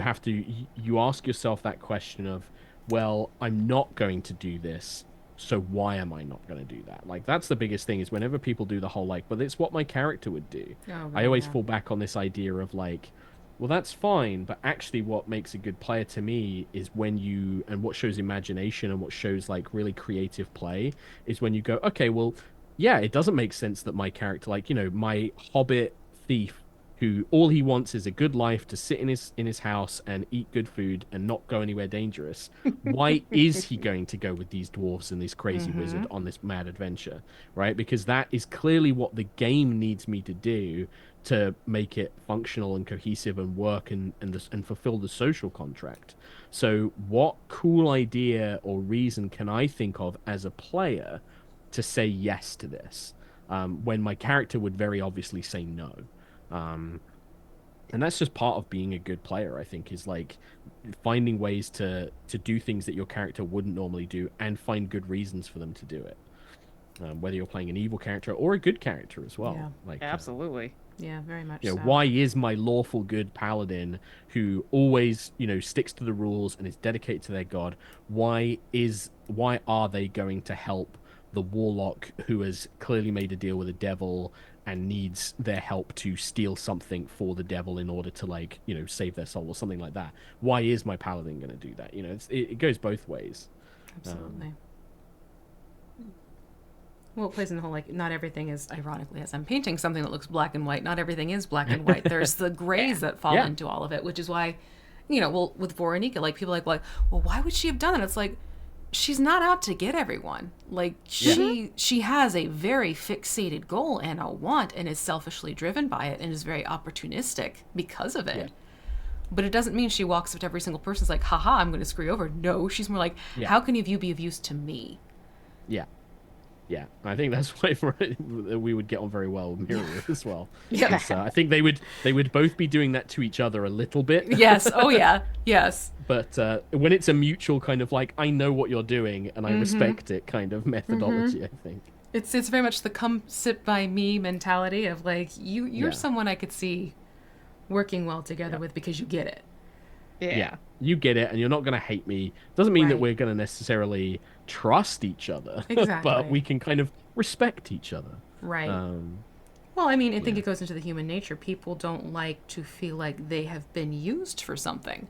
have to, you ask yourself that question of, well, I'm not going to do this, so why am I not going to do that? Like, that's the biggest thing, is whenever people do the whole like, well, it's what my character would do. I always fall back on this idea of like, well, that's fine, but actually what makes a good player to me is and what shows imagination and what shows like really creative play is when you go, okay, well, yeah, it doesn't make sense that my character, like, my hobbit thief, who all he wants is a good life to sit in his house and eat good food and not go anywhere dangerous. Why is he going to go with these dwarves and this crazy wizard on this mad adventure, right? Because that is clearly what the game needs me to do to make it functional and cohesive and work and fulfill the social contract. So what cool idea or reason can I think of as a player to say yes to this, when my character would very obviously say no? And that's just part of being a good player, I think, is like finding ways to do things that your character wouldn't normally do and find good reasons for them to do it. Whether you're playing an evil character or a good character as well. Yeah. Like, absolutely. Yeah, very much so. Why is my lawful good paladin, who always, sticks to the rules and is dedicated to their god, why are they going to help the warlock who has clearly made a deal with the devil and needs their help to steal something for the devil in order to, like, save their soul or something like that? Why is my paladin going to do that? It goes both ways. Absolutely. Well, it plays in the whole, like, not everything is, ironically, as I'm painting something that looks black and white, not everything is black and white. There's the grays that fall into all of it, which is why well, with Voronika, like people are like, well, why would she have done that? It's like, she's not out to get everyone. Like she has a very fixated goal and a want and is selfishly driven by it and is very opportunistic because of it. Yeah. But it doesn't mean she walks up to every single person and is like, haha, I'm going to screw you over. No, she's more like, how can you be of use to me? Yeah. Yeah, I think that's why we would get on very well with Miriam as well. Yeah, I think they would both be doing that to each other a little bit. Yes. Oh yeah. Yes. But when it's a mutual kind of like, I know what you're doing and I respect it kind of methodology, I think it's very much the come sit by me mentality of like you're someone I could see working well together with because you get it. Yeah, you get it, and you're not going to hate me. Doesn't mean that we're going to necessarily trust each other. Exactly. But we can kind of respect each other. Right. Well, I mean, I think it goes into the human nature. People don't like to feel like they have been used for something.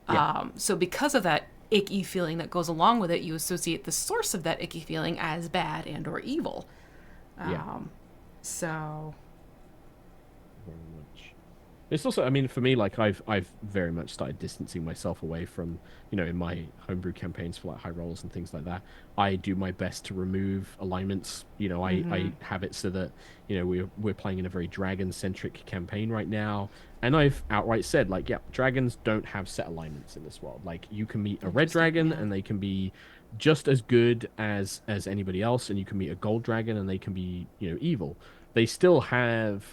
Yeah. So because of that icky feeling that goes along with it, you associate the source of that icky feeling as bad and or evil. So... Very much. It's also, I mean, for me, like I've very much started distancing myself away from, in my homebrew campaigns for like high rolls and things like that. I do my best to remove alignments. I have it so that, we're playing in a very dragon centric campaign right now, and I've outright said like, yeah, dragons don't have set alignments in this world. Like you can meet a red dragon and they can be just as good as anybody else, and you can meet a gold dragon and they can be, evil. They still have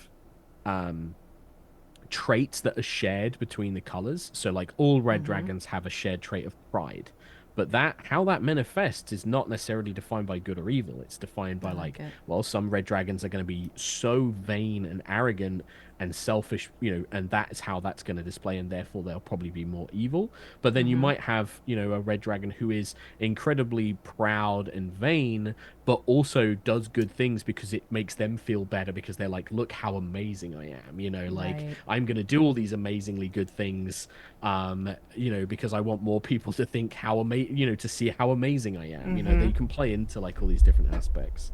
traits that are shared between the colors. So like all red dragons have a shared trait of pride, but how that manifests is not necessarily defined by good or evil. It's defined by well, some red dragons are going to be so vain and arrogant and selfish, and that's how that's going to display, and therefore they'll probably be more evil. But then you might have, a red dragon who is incredibly proud and vain, but also does good things because it makes them feel better, because they're like, look how amazing I am, like I'm going to do all these amazingly good things, because I want more people to think how amazing, to see how amazing I am, that you can play into like all these different aspects.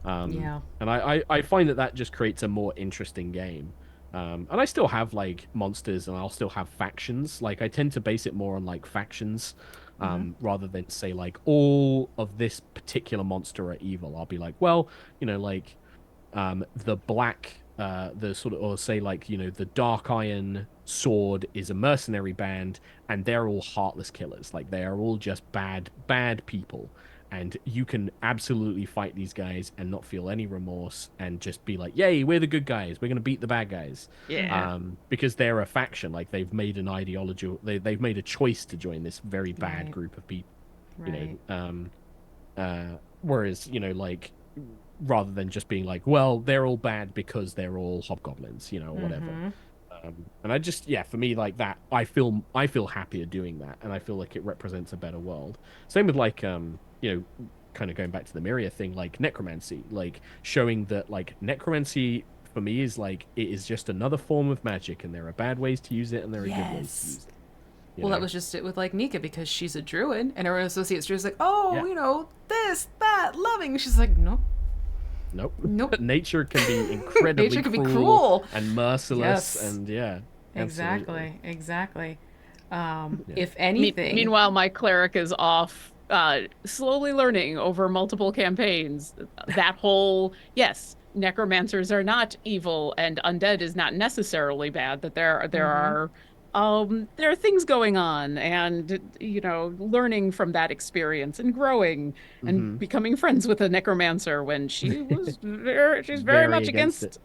And I find that just creates a more interesting game. And I still have like monsters, and I'll still have factions. Like I tend to base it more on like factions, rather than say like all of this particular monster are evil. I'll be like, well, the black, the sort of, or say like, the Dark Iron Sword is a mercenary band, and they're all heartless killers. Like they are all just bad people. And you can absolutely fight these guys and not feel any remorse and just be like, yay, we're the good guys. We're going to beat the bad guys. Yeah. Because they're a faction. Like they've made an ideology. They've made a choice to join this very bad group of people. Right. Whereas, like, rather than just being like, well, they're all bad because they're all hobgoblins, or whatever. And I just, for me, like that, I feel happier doing that. And I feel like it represents a better world. Same with like, kind of going back to the Myria thing, like necromancy, like showing that like necromancy for me is like, it is just another form of magic, and there are bad ways to use it and there are good ways to use it. Well, that was just it with like Nika, because she's a druid and her associates druid's like, oh, this, that, loving. She's like, nope. Nature can be incredibly cruel and merciless, and exactly. If anything, meanwhile, my cleric is off, slowly learning over multiple campaigns that whole necromancers are not evil and undead is not necessarily bad, that there are things going on, and learning from that experience and growing and becoming friends with a necromancer when she was she's very much against it.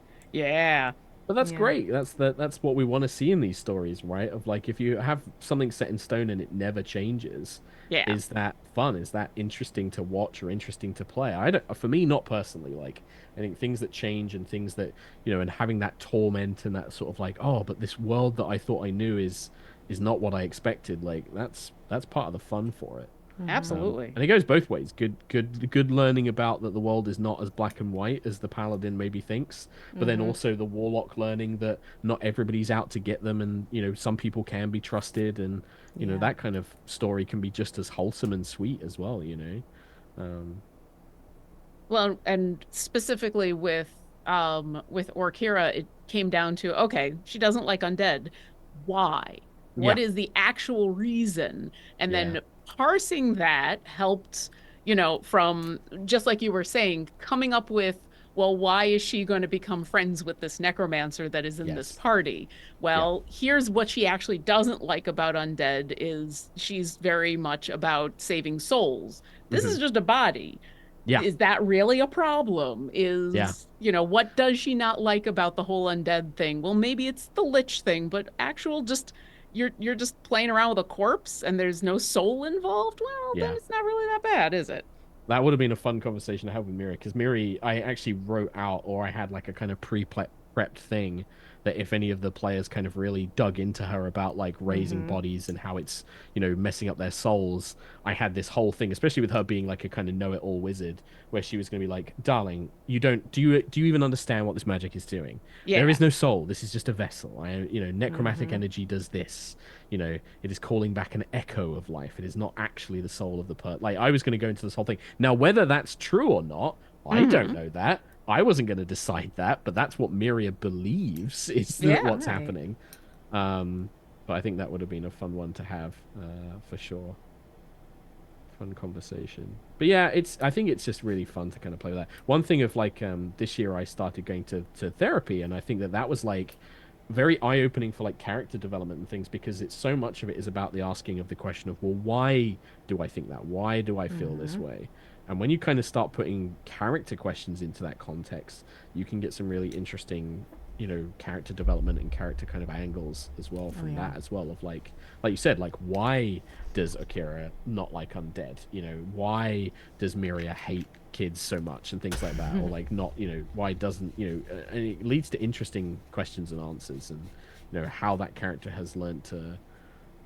But that's great. That's what we want to see in these stories, right? Of like, if you have something set in stone and it never changes, is that fun? Is that interesting to watch or interesting to play? For me, not personally. Like, I think things that change and things that, and having that torment and that sort of like, oh, but this world that I thought I knew is not what I expected. Like, that's part of the fun for it. Absolutely. And it goes both ways. Good learning about that the world is not as black and white as the paladin maybe thinks, but then also the warlock learning that not everybody's out to get them, and some people can be trusted, and that kind of story can be just as wholesome and sweet as well. Well, and specifically with Orkira, it came down to, okay, she doesn't like undead. Why? What Yeah. is the actual reason? And Yeah. then parsing that helped, from just like you were saying, coming up with, well, why is she going to become friends with this necromancer that is in this Yes. party? Yeah. Well, here's what she actually doesn't like about undead is she's very much about saving souls. This Hmm. is just a body. Yeah. Is that really a problem? Yeah. What does she not like about the whole undead thing? Well, maybe it's the lich thing, but actual just you're just playing around with a corpse and there's no soul involved. Well, then Yeah. it's not really that bad, is it? That would have been a fun conversation to have with Miri, because Miri, I actually wrote out, or I had like a kind of prepped thing that if any of the players kind of really dug into her about like raising bodies and how it's, messing up their souls, I had this whole thing, especially with her being like a kind of know-it-all wizard, where she was going to be like, "Darling, do you even understand what this magic is doing? There Yeah. is no soul. This is just a vessel. Necromantic energy does this. It is calling back an echo of life. It is not actually the soul of the Like, I was going to go into this whole thing. Now, whether that's true or not, I don't know that. I wasn't going to decide that, but that's what Miria believes is Yeah. what's Right. happening. But I think that would have been a fun one to have, for sure. Fun conversation. But yeah, I think it's just really fun to kind of play with that. One thing of like this year I started going to therapy, and I think that was like very eye-opening for like character development and things, because it's so much of it is about the asking of the question of, well, why do I think that? Why do I feel this way? And when you kind of start putting character questions into that context, you can get some really interesting, character development and character kind of angles as well from that as well, of like you said, like, why does Akira not like undead? Why does Miria hate kids so much and things like that? Or like not, why doesn't, and it leads to interesting questions and answers, and how that character has learned to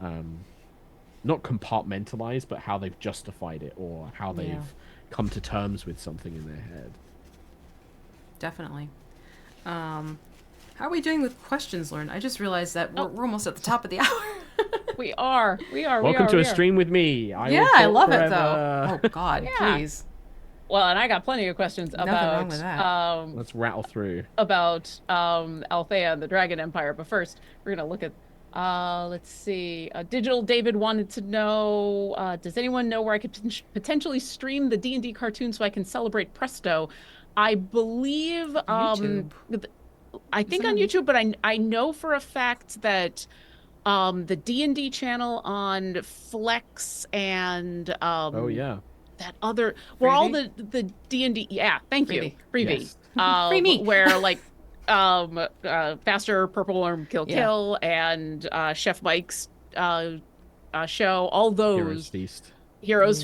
not compartmentalize, but how they've justified it, or how they've come to terms with something in their head. Definitely. How are we doing with questions, Lauren? I just realized that we're almost at the top of the hour. We are. Welcome to a stream with me. I love it though. Oh God, Yeah. please. Well, and I got plenty of questions Nothing wrong with that. Let's rattle through. About Althea and the Dragon Empire. But first, we're gonna look at let's see. Digital David wanted to know, does anyone know where I could potentially stream the D&D cartoon so I can celebrate Presto? I believe YouTube. I think on YouTube, but I know for a fact that the D&D channel on Flex and Oh yeah. that other where all Freebie? the D&D, yeah, thank you, Freebie. Yes. Free me. Where like Faster, Purple Worm Kill and Chef Mike's show, all Heroes those Feast.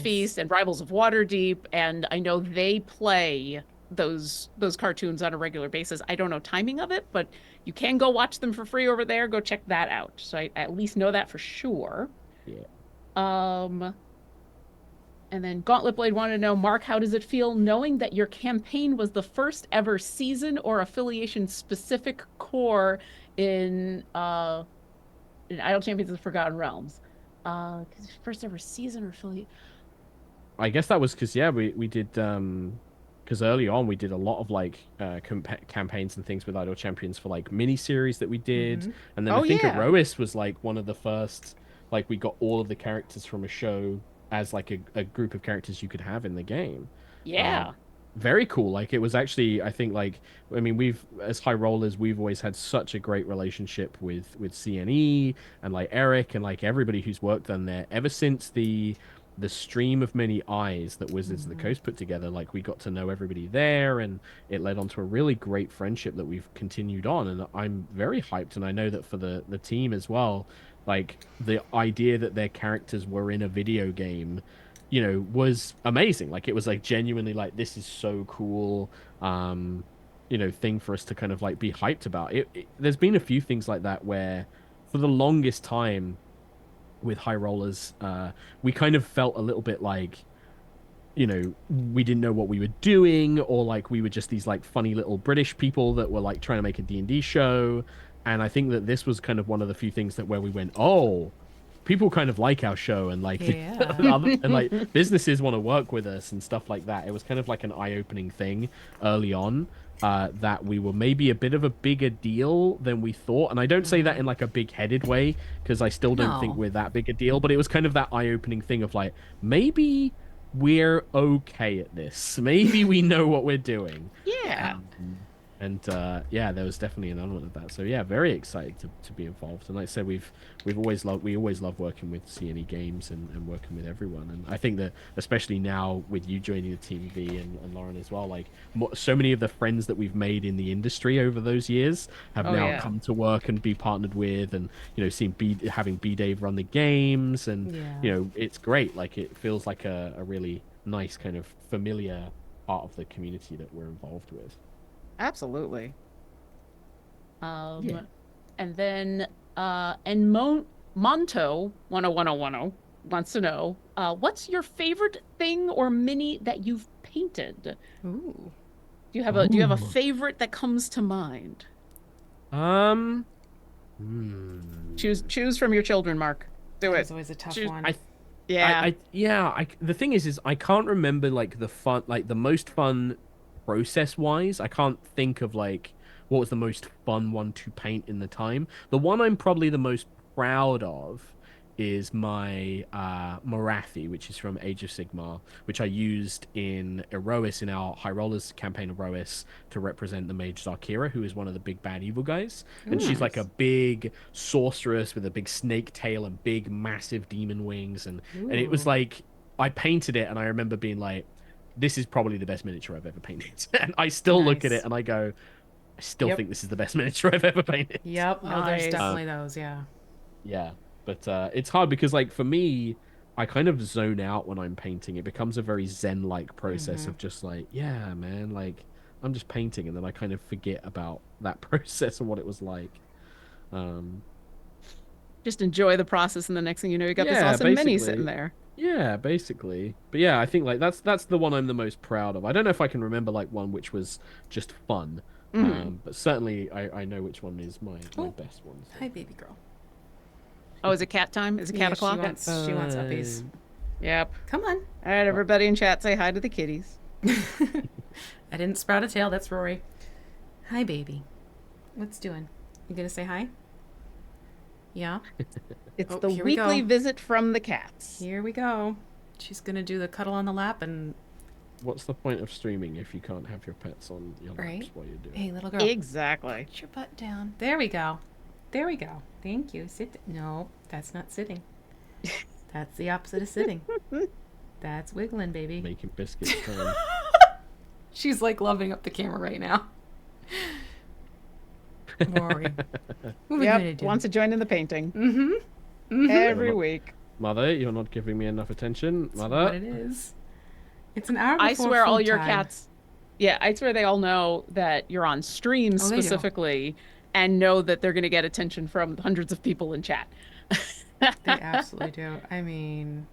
Feast and Rivals of Waterdeep, and I know they play those cartoons on a regular basis. I don't know timing of it, but you can go watch them for free over there. Go check that out. So I at least know that for sure. Yeah. And then Gauntlet Blade wanted to know, Mark, how does it feel knowing that your campaign was the first ever season or affiliation specific core in Idle Champions of the Forgotten Realms? First ever season or affiliate. I guess that was because we did because early on we did a lot of like campaigns and things with Idle Champions for like mini series that we did, and then I think Erois was like one of the first, like we got all of the characters from a show as like a group of characters you could have in the game. Yeah. Very cool. Like it was actually, I think, like, I mean, we've as high rollers, we've always had such a great relationship with CNE and like Eric and like everybody who's worked on there ever since the stream of many eyes that Wizards of the Coast put together. Like we got to know everybody there, and it led on to a really great friendship that we've continued on, and I'm very hyped. And I know that for the team as well, like the idea that their characters were in a video game, was amazing. Like it was like genuinely like, this is so cool, thing for us to kind of like be hyped about. There's been a few things like that where for the longest time with high rollers, we kind of felt a little bit like, we didn't know what we were doing, or like we were just these like funny little British people that were like trying to make a D&D show. And I think that this was kind of one of the few things that where we went, oh, people kind of like our show, and like and like businesses want to work with us and stuff like that. It was kind of like an eye-opening thing early on. that we were maybe a bit of a bigger deal than we thought. And I don't say that in like a big-headed way, because I still don't think we're that big a deal. But it was kind of that eye-opening thing of like, maybe we're okay at this. Maybe we know what we're doing. Yeah. And yeah, there was definitely an element of that. So yeah, very excited to be involved. And like I said, we always love working with C&E Games and working with everyone. And I think that especially now with you joining the team, Vee and Lauren as well, like so many of the friends that we've made in the industry over those years have now come to work and be partnered with, and you know, having B-Dave run the games, and you know, it's great. Like it feels like a really nice kind of familiar part of the community that we're involved with. Absolutely. And then Monto 101010 wants to know, what's your favorite thing or mini that you've painted? Ooh. Do you have a favorite that comes to mind? Choose from your children, Mark. Do it. It's always a tough one. The thing is I can't remember like the most fun process wise. I can't think of like what was the most fun one to paint in the time. The one I'm probably the most proud of is my Morathi, which is from Age of Sigmar, which I used in Erois, in our High Rollers campaign of Erois, to represent the mage Zarkira, who is one of the big bad evil guys. And she's like a big sorceress with a big snake tail and big massive demon wings, and it was like, I painted it and I remember being like, this is probably the best miniature I've ever painted. And I still look at it and I go, I still think this is the best miniature I've ever painted. Yep. No, there's definitely those, yeah. Yeah. But it's hard because, like, for me, I kind of zone out when I'm painting. It becomes a very zen-like process of just like, yeah, man, like, I'm just painting. And then I kind of forget about that process and what it was like. Just enjoy the process, and the next thing you know, you got this awesome mini sitting there. Yeah, basically. But yeah, I think like that's the one I'm the most proud of. I don't know if I can remember like one which was just fun, but certainly I know which one is my best one. So. Hi, baby girl. Oh, is it cat time? Is it cat o'clock? She wants uppies. Yep. Come on. All right, everybody in chat, say hi to the kitties. I didn't sprout a tail. That's Rory. Hi, baby. What's doing? You gonna say hi? Yeah. It's the weekly visit from the cats. Here we go. She's gonna do the cuddle on the lap and. What's the point of streaming if you can't have your pets on your laps while you're doing it? Hey, little girl. Exactly. Put your butt down. There we go. There we go. Thank you. Sit. No, that's not sitting. That's the opposite of sitting. That's wiggling, baby. Making biscuits. She's like loving up the camera right now. Rory. Wants to join in the painting. Every week. Mother, you're not giving me enough attention. That's Mother. what it is. It's an hour before I swear all your time. cats. Yeah, I swear they all know that you're on stream specifically, and know that they're going to get attention from hundreds of people in chat. They absolutely do. I mean,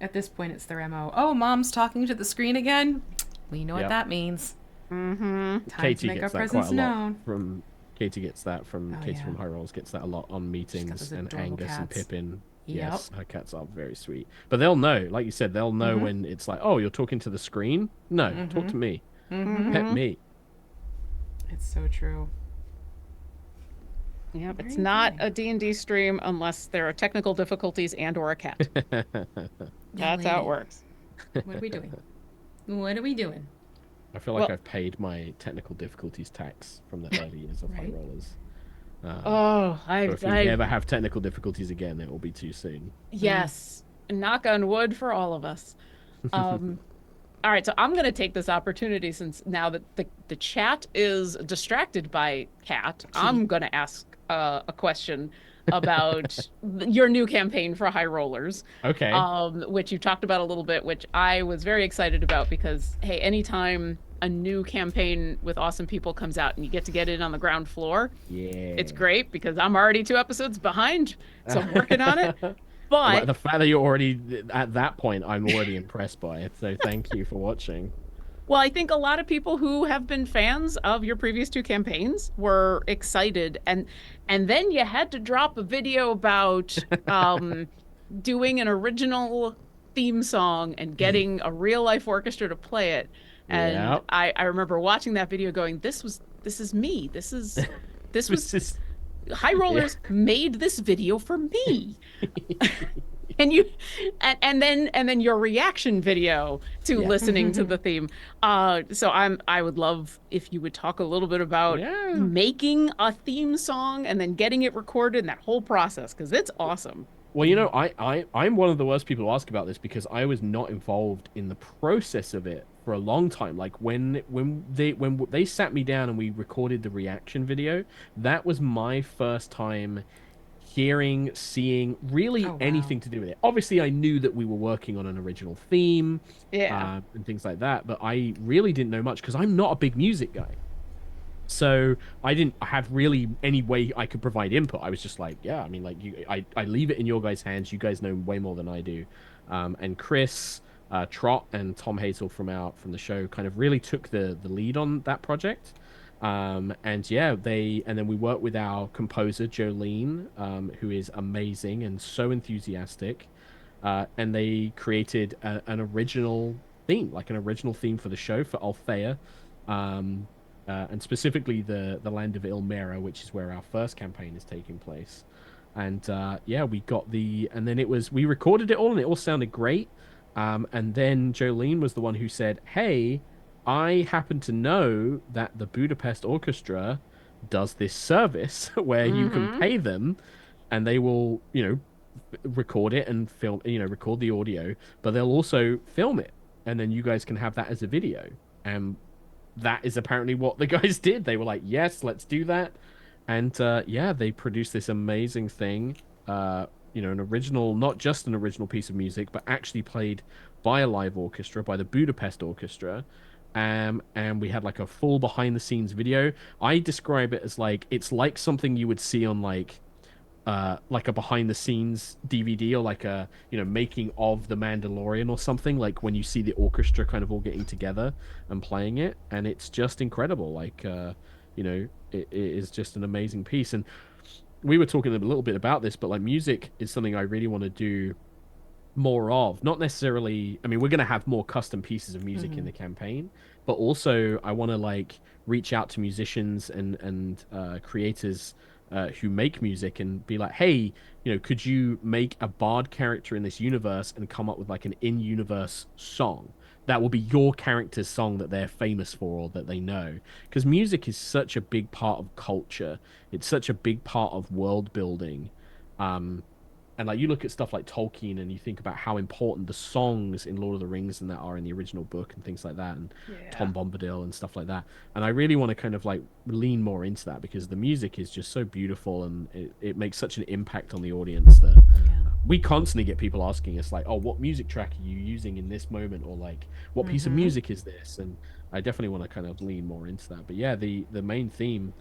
at this point, it's their MO. Oh, mom's talking to the screen again. We know what that means. Time Katie to make our gets that presence quite a lot known. from Katie gets that from Katie from High Rolls gets that a lot on meetings, and Angus and Pippin. Yes, her cats are very sweet. But they'll know, like you said, they'll know when it's like, oh, you're talking to the screen? No, talk to me. Pet me. It's so true. Yep, it's not a D&D stream unless there are technical difficulties and or a cat. That's how it works. What are we doing? What are we doing? I feel like I've paid my technical difficulties tax from the early years of High Rollers. If we ever have technical difficulties again, it will be too soon. Yes. Knock on wood for all of us. All right, so I'm going to take this opportunity, since now that the chat is distracted by Cat, I'm going to ask a question about your new campaign for High Rollers. Okay. Which you talked about a little bit, which I was very excited about because, hey, anytime a new campaign with awesome people comes out and you get to get in on the ground floor, it's great because I'm already 2 episodes behind, so I'm working on it. But the fact that you're already at that point, I'm already impressed by it. So thank you for watching. Well, I think a lot of people who have been fans of your previous 2 campaigns were excited, and then you had to drop a video about doing an original theme song and getting a real life orchestra to play it. And Yeah. I remember watching that video going, this is me. This was This is High yeah. Rollers made this video for me. And you and then your reaction video to Yeah. listening to the theme. So I would love if you would talk a little bit about Yeah. making a theme song and then getting it recorded and that whole process, because it's awesome. Well, you know, I'm one of the worst people to ask about this because I was not involved in the process of it for a long time. Like when they sat me down and we recorded the reaction video, that was my first time hearing, seeing really Oh, wow. anything to do with it. Obviously, I knew that we were working on an original theme, Yeah. and things like that, but I really didn't know much because I'm not a big music guy. So I didn't have really any way I could provide input. I was just like, yeah, I mean, like I leave it in your guys' hands. You guys know way more than I do. And Chris, Trot, and Tom Hazel from the show kind of really took the lead on that project. And yeah, and then we worked with our composer Jolene, who is amazing and so enthusiastic. And they created an original theme, like an original theme for the show for Althea. Um, and specifically the land of Ilmera, which is where our first campaign is taking place. And yeah, and then we recorded it all, and it all sounded great. And then Jolene was the one who said, "Hey, I happen to know that the Budapest Orchestra does this service where you can Mm-hmm. pay them, and they will, record it and film, record the audio, but they'll also film it, and then you guys can have that as a video." And that is apparently what the guys did. They were like, "Yes, let's do that." And yeah, they produced this amazing thing. An original, not just an original piece of music, but actually played by a live orchestra, by the Budapest Orchestra. And we had like a full behind the scenes video. I describe it as like it's like something you would see on like a behind the scenes DVD, or like a making of the Mandalorian or something, like when you see the orchestra kind of all getting together and playing it, and it's just incredible. Like it is just an amazing piece. And we were talking a little bit about this, but like music is something I really want to do more of. Not necessarily, I mean, we're going to have more custom pieces of music in the campaign, but also I want to like reach out to musicians and creators who make music and be like, hey, could you make a bard character in this universe and come up with like an in-universe song that will be your character's song that they're famous for or that they know? Because music is such a big part of culture. It's such a big part of world building. Um, and like you look at stuff like Tolkien and you think about how important the songs in Lord of the Rings and that are in the original book and things like that, and Yeah. Tom Bombadil and stuff like that. And I really want to kind of like lean more into that because the music is just so beautiful, and it makes such an impact on the audience that Yeah. we constantly get people asking us like, oh, what music track are you using in this moment, or like what piece of Mm-hmm. music is this? And I definitely want to kind of lean more into that. But yeah, the main theme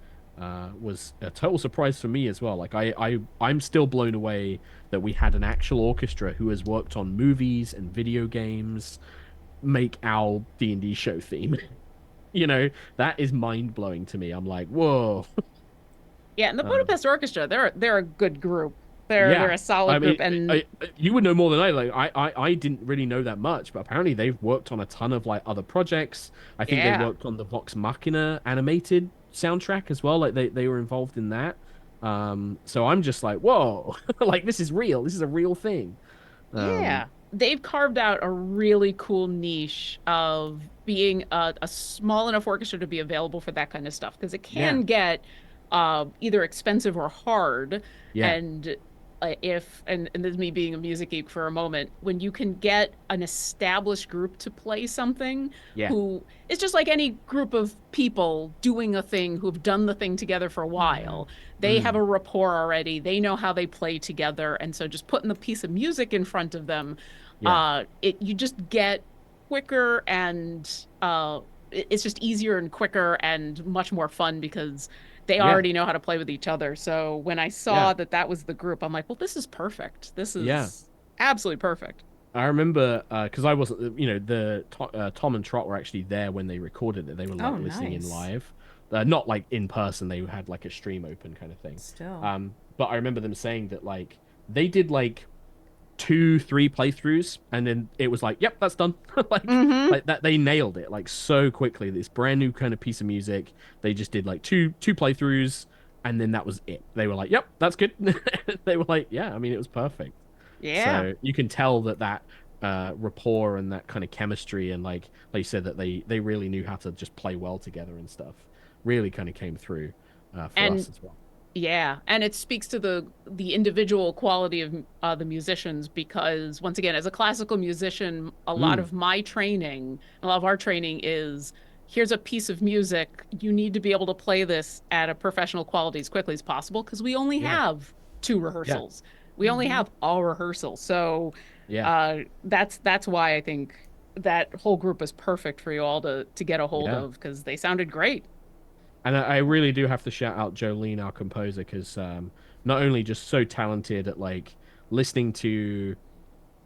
was a total surprise for me as well. Like I'm still blown away that we had an actual orchestra who has worked on movies and video games make our D&D show theme. That is mind blowing to me. I'm like, whoa. Yeah, and the Um, Budapest Orchestra, they're a good group. They're yeah, a solid I mean, group, and you would know more than I. Like, I didn't really know that much, but apparently they've worked on a ton of like other projects. I think they yeah. worked on the Vox Machina animated soundtrack as well. Like they were involved in that. So I'm just like, whoa, like this is real. This is a real thing. Um, Yeah, they've carved out a really cool niche of being a small enough orchestra to be available for that kind of stuff, because it yeah, can get either expensive or hard. yeah, And and this is me being a music geek for a moment, when you can get an established group to play something, yeah, who it's just like any group of people doing a thing who've done the thing together for a Mm-hmm. while. They have mm, a rapport already. They know how they play together. And so just putting the piece of music in front of them, yeah, you just get quicker, and it's just easier and quicker and much more fun because they yeah, already know how to play with each other. So when I yeah, saw that that was the group, I'm like, well, this is perfect. This yeah. is absolutely perfect. I remember because I wasn't, Tom and Trot were actually there when they recorded it. They were Oh, like listening in nice. live, not like in person. They had like a stream open kind of thing. Still. But I remember them saying that like they did like 2-3 playthroughs, and then it was like, yep, that's done. Like that, they nailed it like so quickly. This brand new kind of piece of music. They just did like two playthroughs, and then that was it. They were like, yep, that's good. They were like, yeah, I mean, it was perfect. Yeah. So you can tell that rapport and that kind of chemistry, and like you said, that they really knew how to just play well together and stuff. Really kind of came through for And us as well. yeah, and it speaks to the individual quality of the musicians because once again, as a classical musician, a lot Mm, of my training, a lot of our training is here's a piece of music. You need to be able to play this at a professional quality as quickly as possible because we only yeah, have two yeah, rehearsals. We only have a rehearsal. So yeah, that's why I think that whole group is perfect for you all to get a hold yeah. of because they sounded great. And I really do have to shout out Jolene, our composer, because not only just so talented at like listening to,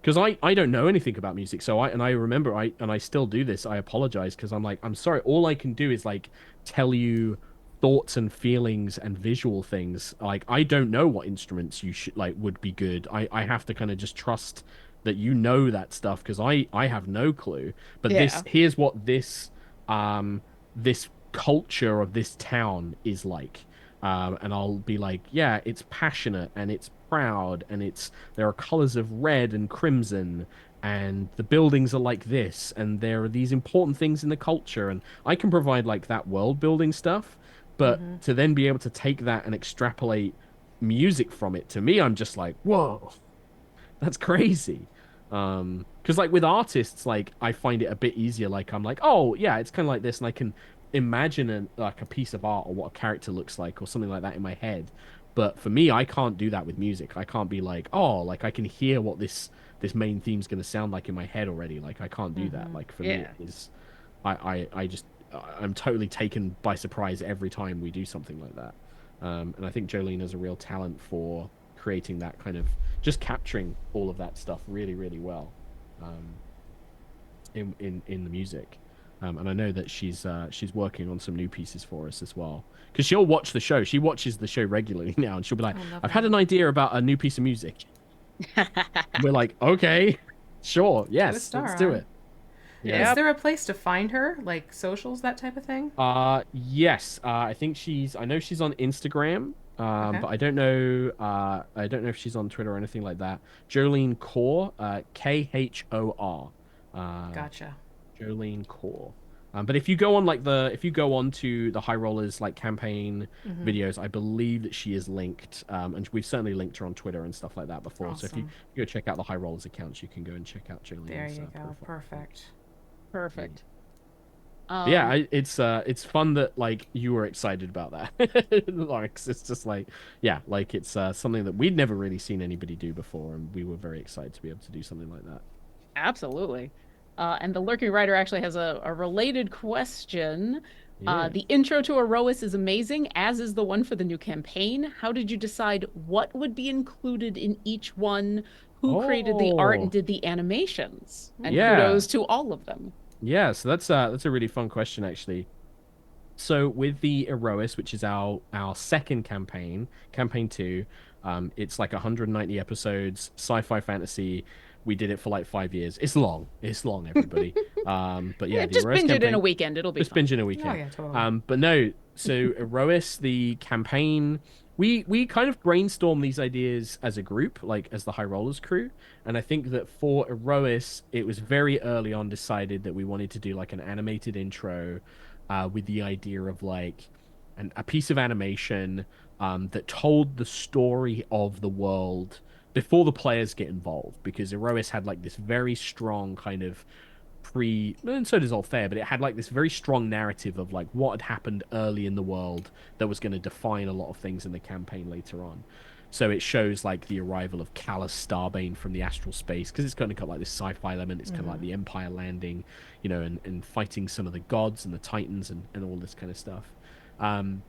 because I don't know anything about music, so I remember I still do this. I apologize because I'm like, I'm sorry. All I can do is like tell you thoughts and feelings and visual things. Like I don't know what instruments you should like would be good. I have to kind of just trust that you know that stuff because I have no clue. But this Yeah. here's what this culture of this town is like. And I'll be like, yeah, it's passionate and it's proud and there are colors of red and crimson and the buildings are like this and there are these important things in the culture, and I can provide like that world building stuff, but to then be able to take that and extrapolate music from it, to me, I'm just like, whoa, that's crazy. Because like with artists, like I find it a bit easier. Like I'm like, oh yeah, it's kind of like this, and I can imagine like a piece of art or what a character looks like or something like that in my head. But for me, I can't do that with music. I can't be like, oh, like I can hear what this main theme's going to sound like in my head already. Like I can't do that. Like for me, it Yeah. is, I just I'm totally taken by surprise every time we do something like that. And I think Jolene has a real talent for creating that kind of just capturing all of that stuff really, really well, um, in the music. And I know that she's working on some new pieces for us as well. Because she'll watch the show. She watches the show regularly now, and she'll be like, Oh, "I've had lovely. an idea about a new piece of music." We're like, "Okay, sure, To a yes, let's star do on. it." Yeah. Is Yep. there a place to find her, like socials, that type of thing? Yes. I think I know she's on Instagram. Okay. But I don't know if she's on Twitter or anything like that. Jolene Core, Khor. Uh, Gotcha. Jolene Core. But if you go on to the High Rollers like campaign videos, I believe that she is linked. And we've certainly linked her on Twitter and stuff like that before. So if Awesome. you go check out the High Rollers accounts, you can go and check out There Jolene's you go. profile. Perfect. Perfect. But yeah, Um, it's fun that like you were excited about that. Like it's just like yeah, like it's something that we'd never really seen anybody do before, and we were very excited to be able to do something like that. Absolutely. And the Lurking Writer actually has a related question. Yeah. The intro to Erois is amazing, as is the one for the new campaign. How did you decide what would be included in each one? Who created the art and Oh, did the animations? And yeah. kudos to all of them. Yeah, so that's a really fun question actually. So with the Erois, which is our second campaign, campaign 2, it's like 190 episodes, sci-fi fantasy. We did it for like 5 years. It's long. It's long, everybody. But yeah, Yeah, the just Erois binge it in a campaign, weekend. It'll be just fine. binge in a Oh weekend. yeah, totally. But no, so Erois, the campaign, we kind of brainstorm these ideas as a group, like as the High Rollers crew. And I think that for Erois, it was very early on decided that we wanted to do like an animated intro, with the idea of like a piece of animation that told the story of the world before the players get involved, because Erois had like this very strong kind of and so does Althea, but it had like this very strong narrative of like what had happened early in the world that was going to define a lot of things in the campaign later on. So it shows like the arrival of Callus Starbane from the astral space, because it's kind of got like this sci-fi element. It's kind of like the Empire landing, and fighting some of the gods and the Titans and all this kind of stuff. Um,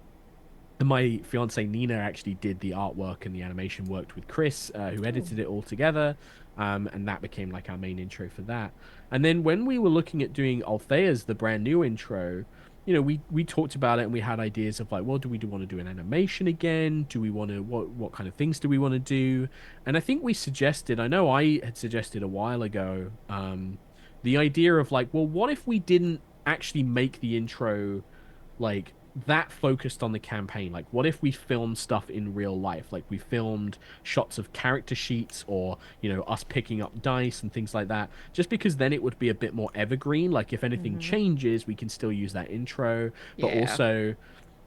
and my fiance Nina actually did the artwork and the animation, worked with Chris, who edited it all together. And that became like our main intro for that. And then when we were looking at doing Althea's, the brand new intro, we talked about it and we had ideas of like, well, do we want to do an animation again? Do we want to what kind of things do we want to do? And I think we suggested, I know I had suggested a while ago, the idea of like, well, what if we didn't actually make the intro like that focused on the campaign? Like, what if we filmed stuff in real life? Like, we filmed shots of character sheets, or us picking up dice and things like that, just because then it would be a bit more evergreen. Like, if anything changes, we can still use that intro, but also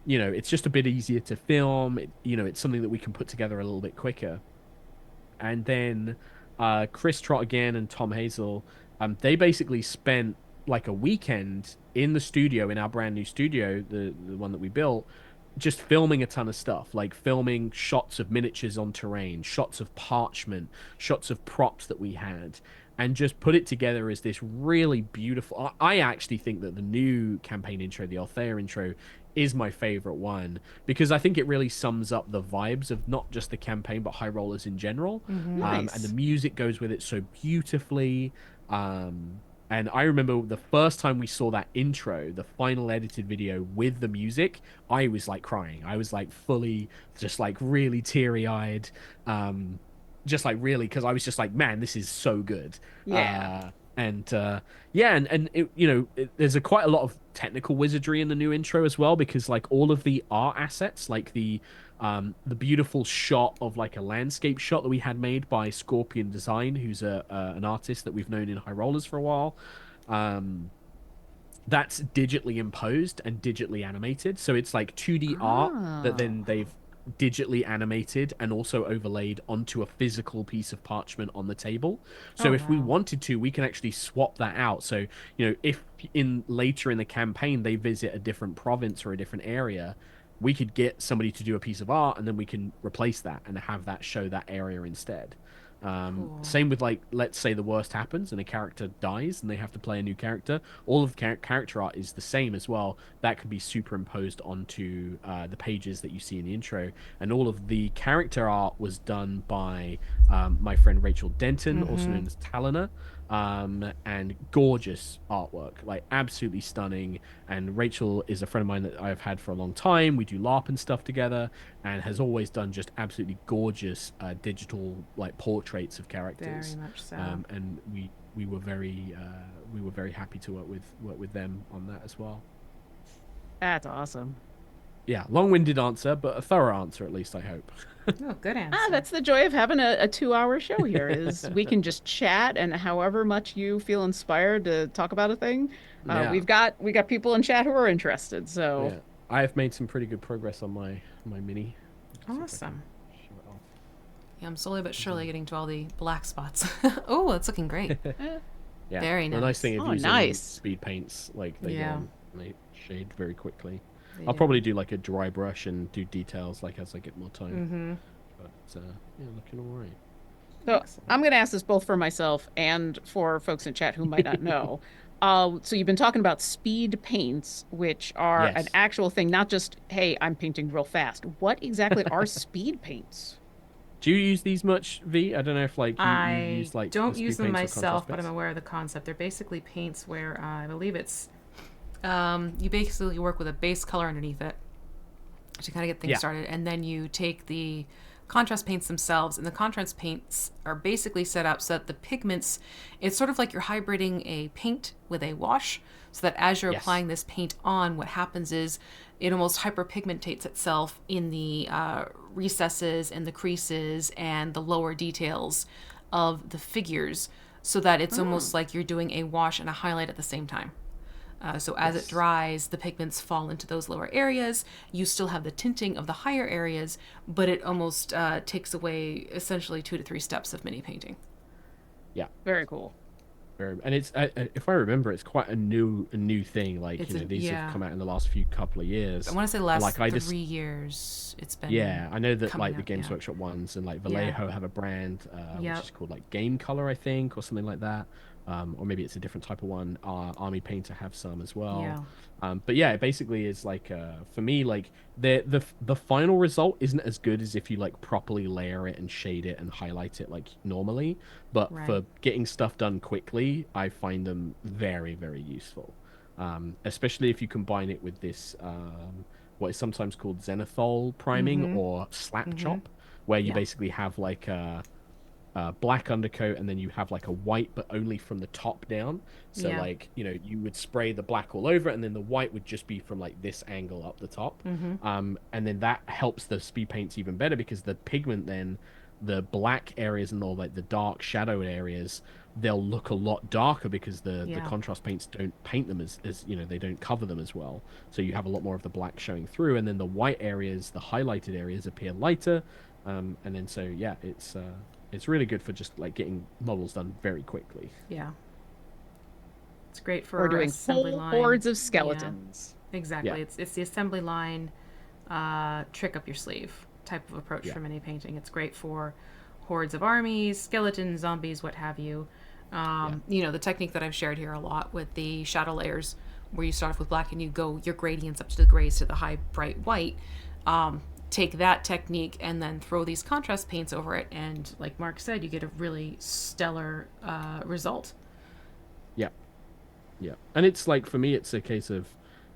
it's just a bit easier to film. It's something that we can put together a little bit quicker. And then Chris Trottigan and Tom Hazel, they basically spent like a weekend in the studio, in our brand new studio, the one that we built, just filming a ton of stuff, like filming shots of miniatures on terrain, shots of parchment, shots of props that we had, and just put it together as this really beautiful. I actually think that the new campaign intro, the Althea intro, is my favorite one, because I think it really sums up the vibes of not just the campaign but High Rollers in general. Nice. And the music goes with it so beautifully. And I remember the first time we saw that intro, the final edited video with the music, I was like crying. I was like fully just like really teary-eyed, just like really, because I was just like, man, this is so good. Yeah. And there's quite a lot of technical wizardry in the new intro as well, because like all of the art assets, like the beautiful shot of like a landscape shot that we had made by Scorpion Design, who's an artist that we've known in High Rollers for a while. That's digitally imposed and digitally animated, so it's like 2D art that then they've digitally animated and also overlaid onto a physical piece of parchment on the table. So if we wanted to, we can actually swap that out. So if later in the campaign they visit a different province or a different area, we could get somebody to do a piece of art, and then we can replace that and have that show that area instead. Same with, like, let's say the worst happens and a character dies and they have to play a new character. All of the character art is the same as well. That can be superimposed onto the pages that you see in the intro. And all of the character art was done by my friend Rachel Denton, also known as Talina. And gorgeous artwork, like absolutely stunning. And Rachel is a friend of mine that I've had for a long time. We do LARP and stuff together, and has always done just absolutely gorgeous digital like portraits of characters. Very much so. And we were very happy to work with them on that as well. That's awesome. Yeah, long-winded answer, but a thorough answer at least, I hope. Oh, good answer. That's the joy of having a 2-hour show here, is we can just chat, and however much you feel inspired to talk about a thing, we got people in chat who are interested. So I have made some pretty good progress on my mini. Awesome. Yeah, I'm slowly but surely getting to all the black spots. Oh, it's looking great. Yeah, very nice. The nice thing of using nice. speed paints, like they go on, they shade very quickly. I'll probably do like a dry brush and do details like as I get more time. But looking all right. So I'm going to ask this both for myself and for folks in chat who might not know. So you've been talking about speed paints, which are an actual thing, not just, hey, I'm painting real fast. What exactly are speed paints? Do you use these much, V? I don't know if like you use like. I don't use them myself, but I'm aware of the concept. They're basically paints where I believe it's you basically work with a base color underneath it to kind of get things started, and then you take the contrast paints themselves, and the contrast paints are basically set up so that the pigments, it's sort of like you're hybriding a paint with a wash, so that as you're applying this paint on, what happens is it almost hyperpigmentates itself in the recesses and the creases and the lower details of the figures, so that it's almost like you're doing a wash and a highlight at the same time. So as it dries, the pigments fall into those lower areas. You still have the tinting of the higher areas, but it almost takes away essentially 2 to 3 steps of mini painting. Yeah. Very cool. And it's if I remember, it's quite a new thing. Like these have come out in the last couple of years. I want to say the last 3 years. It's been I know that like the out, Games Workshop ones and like Vallejo have a brand which is called like Game Color, I think, or something like that. Or maybe it's a different type of one. Army Painter have some as well. But yeah, it basically is like for me, like the final result isn't as good as if you like properly layer it and shade it and highlight it like normally. But for getting stuff done quickly, I find them very, very useful. especially if you combine it with this what is sometimes called zenithal priming or slap chop, where you basically have like a black undercoat and then you have like a white, but only from the top down. So like, you know, you would spray the black all over it, and then the white would just be from like this angle up the top. And then that helps the speed paints even better, because the pigment then, the black areas and all like the dark shadowed areas, they'll look a lot darker because the contrast paints don't paint them as you know, they don't cover them as well. So you have a lot more of the black showing through, and then the white areas, the highlighted areas, appear lighter. And then so yeah, it's really good for just like getting models done very quickly. Yeah, it's great for doing assembly whole line. hordes of skeletons. Exactly. Yeah. It's the assembly line trick up your sleeve type of approach for mini painting. It's great for hordes of armies, skeletons, zombies, what have you. You know, the technique that I've shared here a lot with the shadow layers, where you start off with black and you go your gradients up to the grays to the high bright white. Take that technique and then throw these contrast paints over it, and like Mark said, you get a really stellar result. Yeah, and it's like, for me, it's a case of,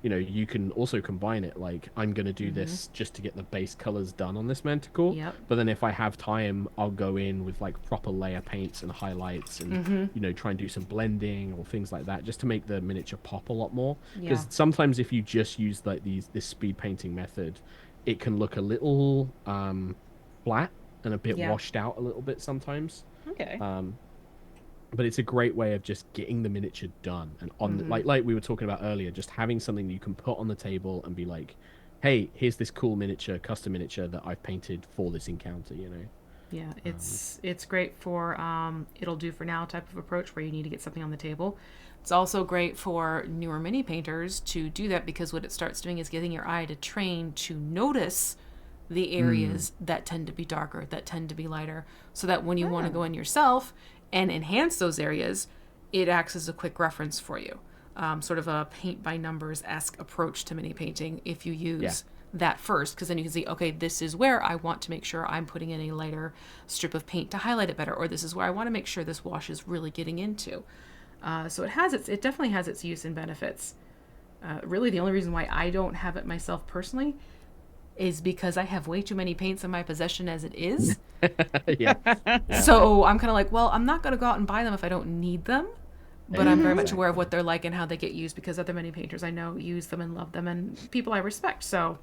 you know, you can also combine it. Like, I'm gonna do this just to get the base colors done on this manticore. But then if I have time, I'll go in with like proper layer paints and highlights, and you know, try and do some blending or things like that, just to make the miniature pop a lot more. Because sometimes if you just use like this speed painting method, it can look a little flat and a bit washed out a little bit sometimes. Okay. But it's a great way of just getting the miniature done, and on like we were talking about earlier, just having something that you can put on the table and be like, hey, here's this cool miniature, custom miniature that I've painted for this encounter, you know. Yeah, it's great for it'll do for now type of approach, where you need to get something on the table. It's also great for newer mini painters to do that, because what it starts doing is getting your eye to train to notice the areas that tend to be darker, that tend to be lighter, so that when you want to go in yourself and enhance those areas, it acts as a quick reference for you. Sort of a paint by numbers-esque approach to mini painting if you use that first, because then you can see, okay, this is where I want to make sure I'm putting in a lighter strip of paint to highlight it better, or this is where I want to make sure this wash is really getting into. So it definitely has its use and benefits. Really, the only reason why I don't have it myself personally is because I have way too many paints in my possession as it is. So I'm kind of like, well, I'm not going to go out and buy them if I don't need them. But I'm very much aware of what they're like and how they get used, because other many painters I know use them and love them, and people I respect. So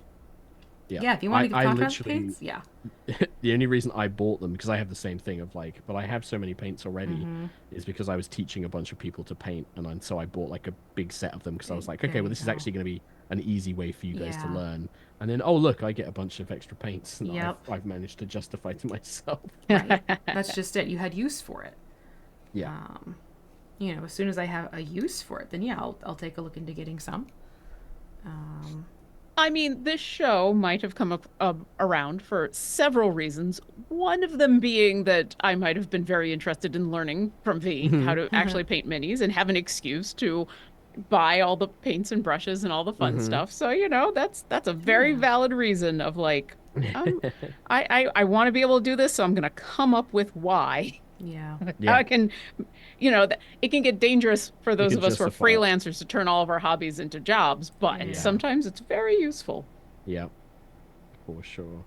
if you want to get contrast paints, the only reason I bought them, because I have the same thing of like, but I have so many paints already, is because I was teaching a bunch of people to paint, and so I bought like a big set of them, because I was like, okay, well, this is actually going to be an easy way for you guys to learn. And then, oh look, I get a bunch of extra paints that I've managed to justify to myself. Right. That's just it. You had use for it. You know, as soon as I have a use for it, then I'll take a look into getting some. I mean, this show might have come up around for several reasons. One of them being that I might have been very interested in learning from Vee how to actually paint minis, and have an excuse to buy all the paints and brushes and all the fun stuff. So, you know, that's a very valid reason of like, I want to be able to do this, so I'm going to come up with why. I can, you know, it can get dangerous for those of us who are freelancers to turn all of our hobbies into jobs, but sometimes it's very useful. Yeah, for sure.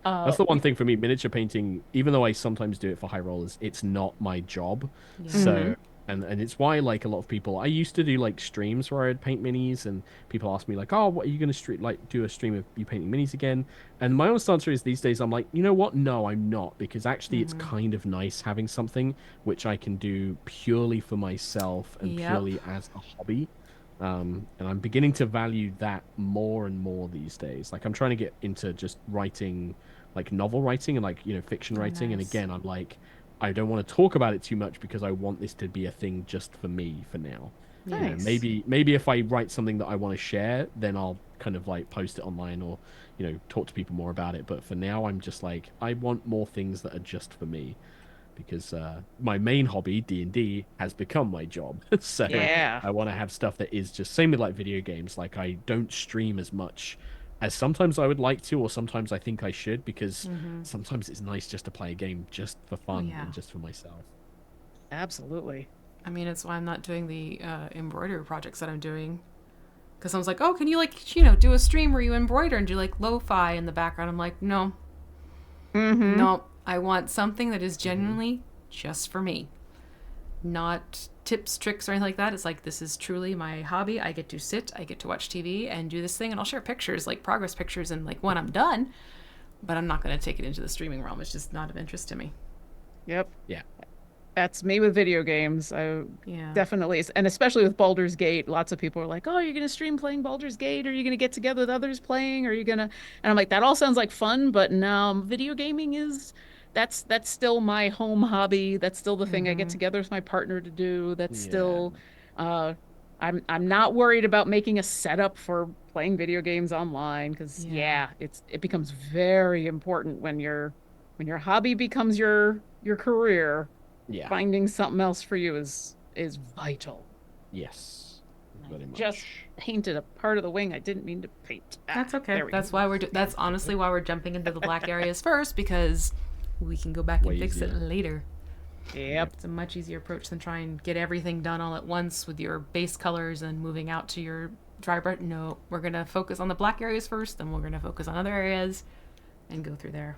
That's the one thing for me, miniature painting, even though I sometimes do it for high rollers, it's not my job. So and it's why, like, a lot of people, I used to do like streams where I'd paint minis, and people ask me like, oh, what are you going to do a stream of you painting minis again? And my honest answer is, these days I'm like, you know what, no, I'm not, because actually it's kind of nice having something which I can do purely for myself and purely as a hobby. And I'm beginning to value that more and more these days. Like, I'm trying to get into just writing, like novel writing and like, you know, fiction writing. And again, I'm like, I don't want to talk about it too much, because I want this to be a thing just for me for now. You know, maybe if I write something that I want to share, then I'll kind of like post it online, or, you know, talk to people more about it. But for now, I'm just like, I want more things that are just for me, because my main hobby, D&D, has become my job. So I want to have stuff that is just, same with like video games. Like, I don't stream as much as sometimes I would like to, or sometimes I think I should, because sometimes it's nice just to play a game just for fun and just for myself. Absolutely. I mean, it's why I'm not doing the embroidery projects that I'm doing. Because I was like, oh, can you, like, do a stream where you embroider and do, like, lo-fi in the background? I'm like, no. No, I want something that is genuinely just for me. Not tips, tricks, or anything like that. It's like, this is truly my hobby. I get to sit, I get to watch TV and do this thing, and I'll share pictures, like progress pictures, and like when I'm done. But I'm not going to take it into the streaming realm. It's just not of interest to me. Yep. Yeah. That's me with video games. Definitely. And especially with Baldur's Gate, lots of people are like, oh, you're going to stream playing Baldur's Gate? Are you going to get together with others playing? Are you going to... And I'm like, that all sounds like fun, but no, video gaming is... That's still my home hobby. That's still the thing I get together with my partner to do. That's still... I'm not worried about making a setup for playing video games online because, it becomes very important when your hobby becomes your career. Yeah. Finding something else for you is vital. Yes. Very much. Just painted a part of the wing I didn't mean to paint. That's okay. That's honestly why we're jumping into the black areas first, because we can go back and fix it later. Yep. It's a much easier approach than try and get everything done all at once with your base colors and moving out to your dry brush. No, we're going to focus on the black areas first, then we're going to focus on other areas and go through there.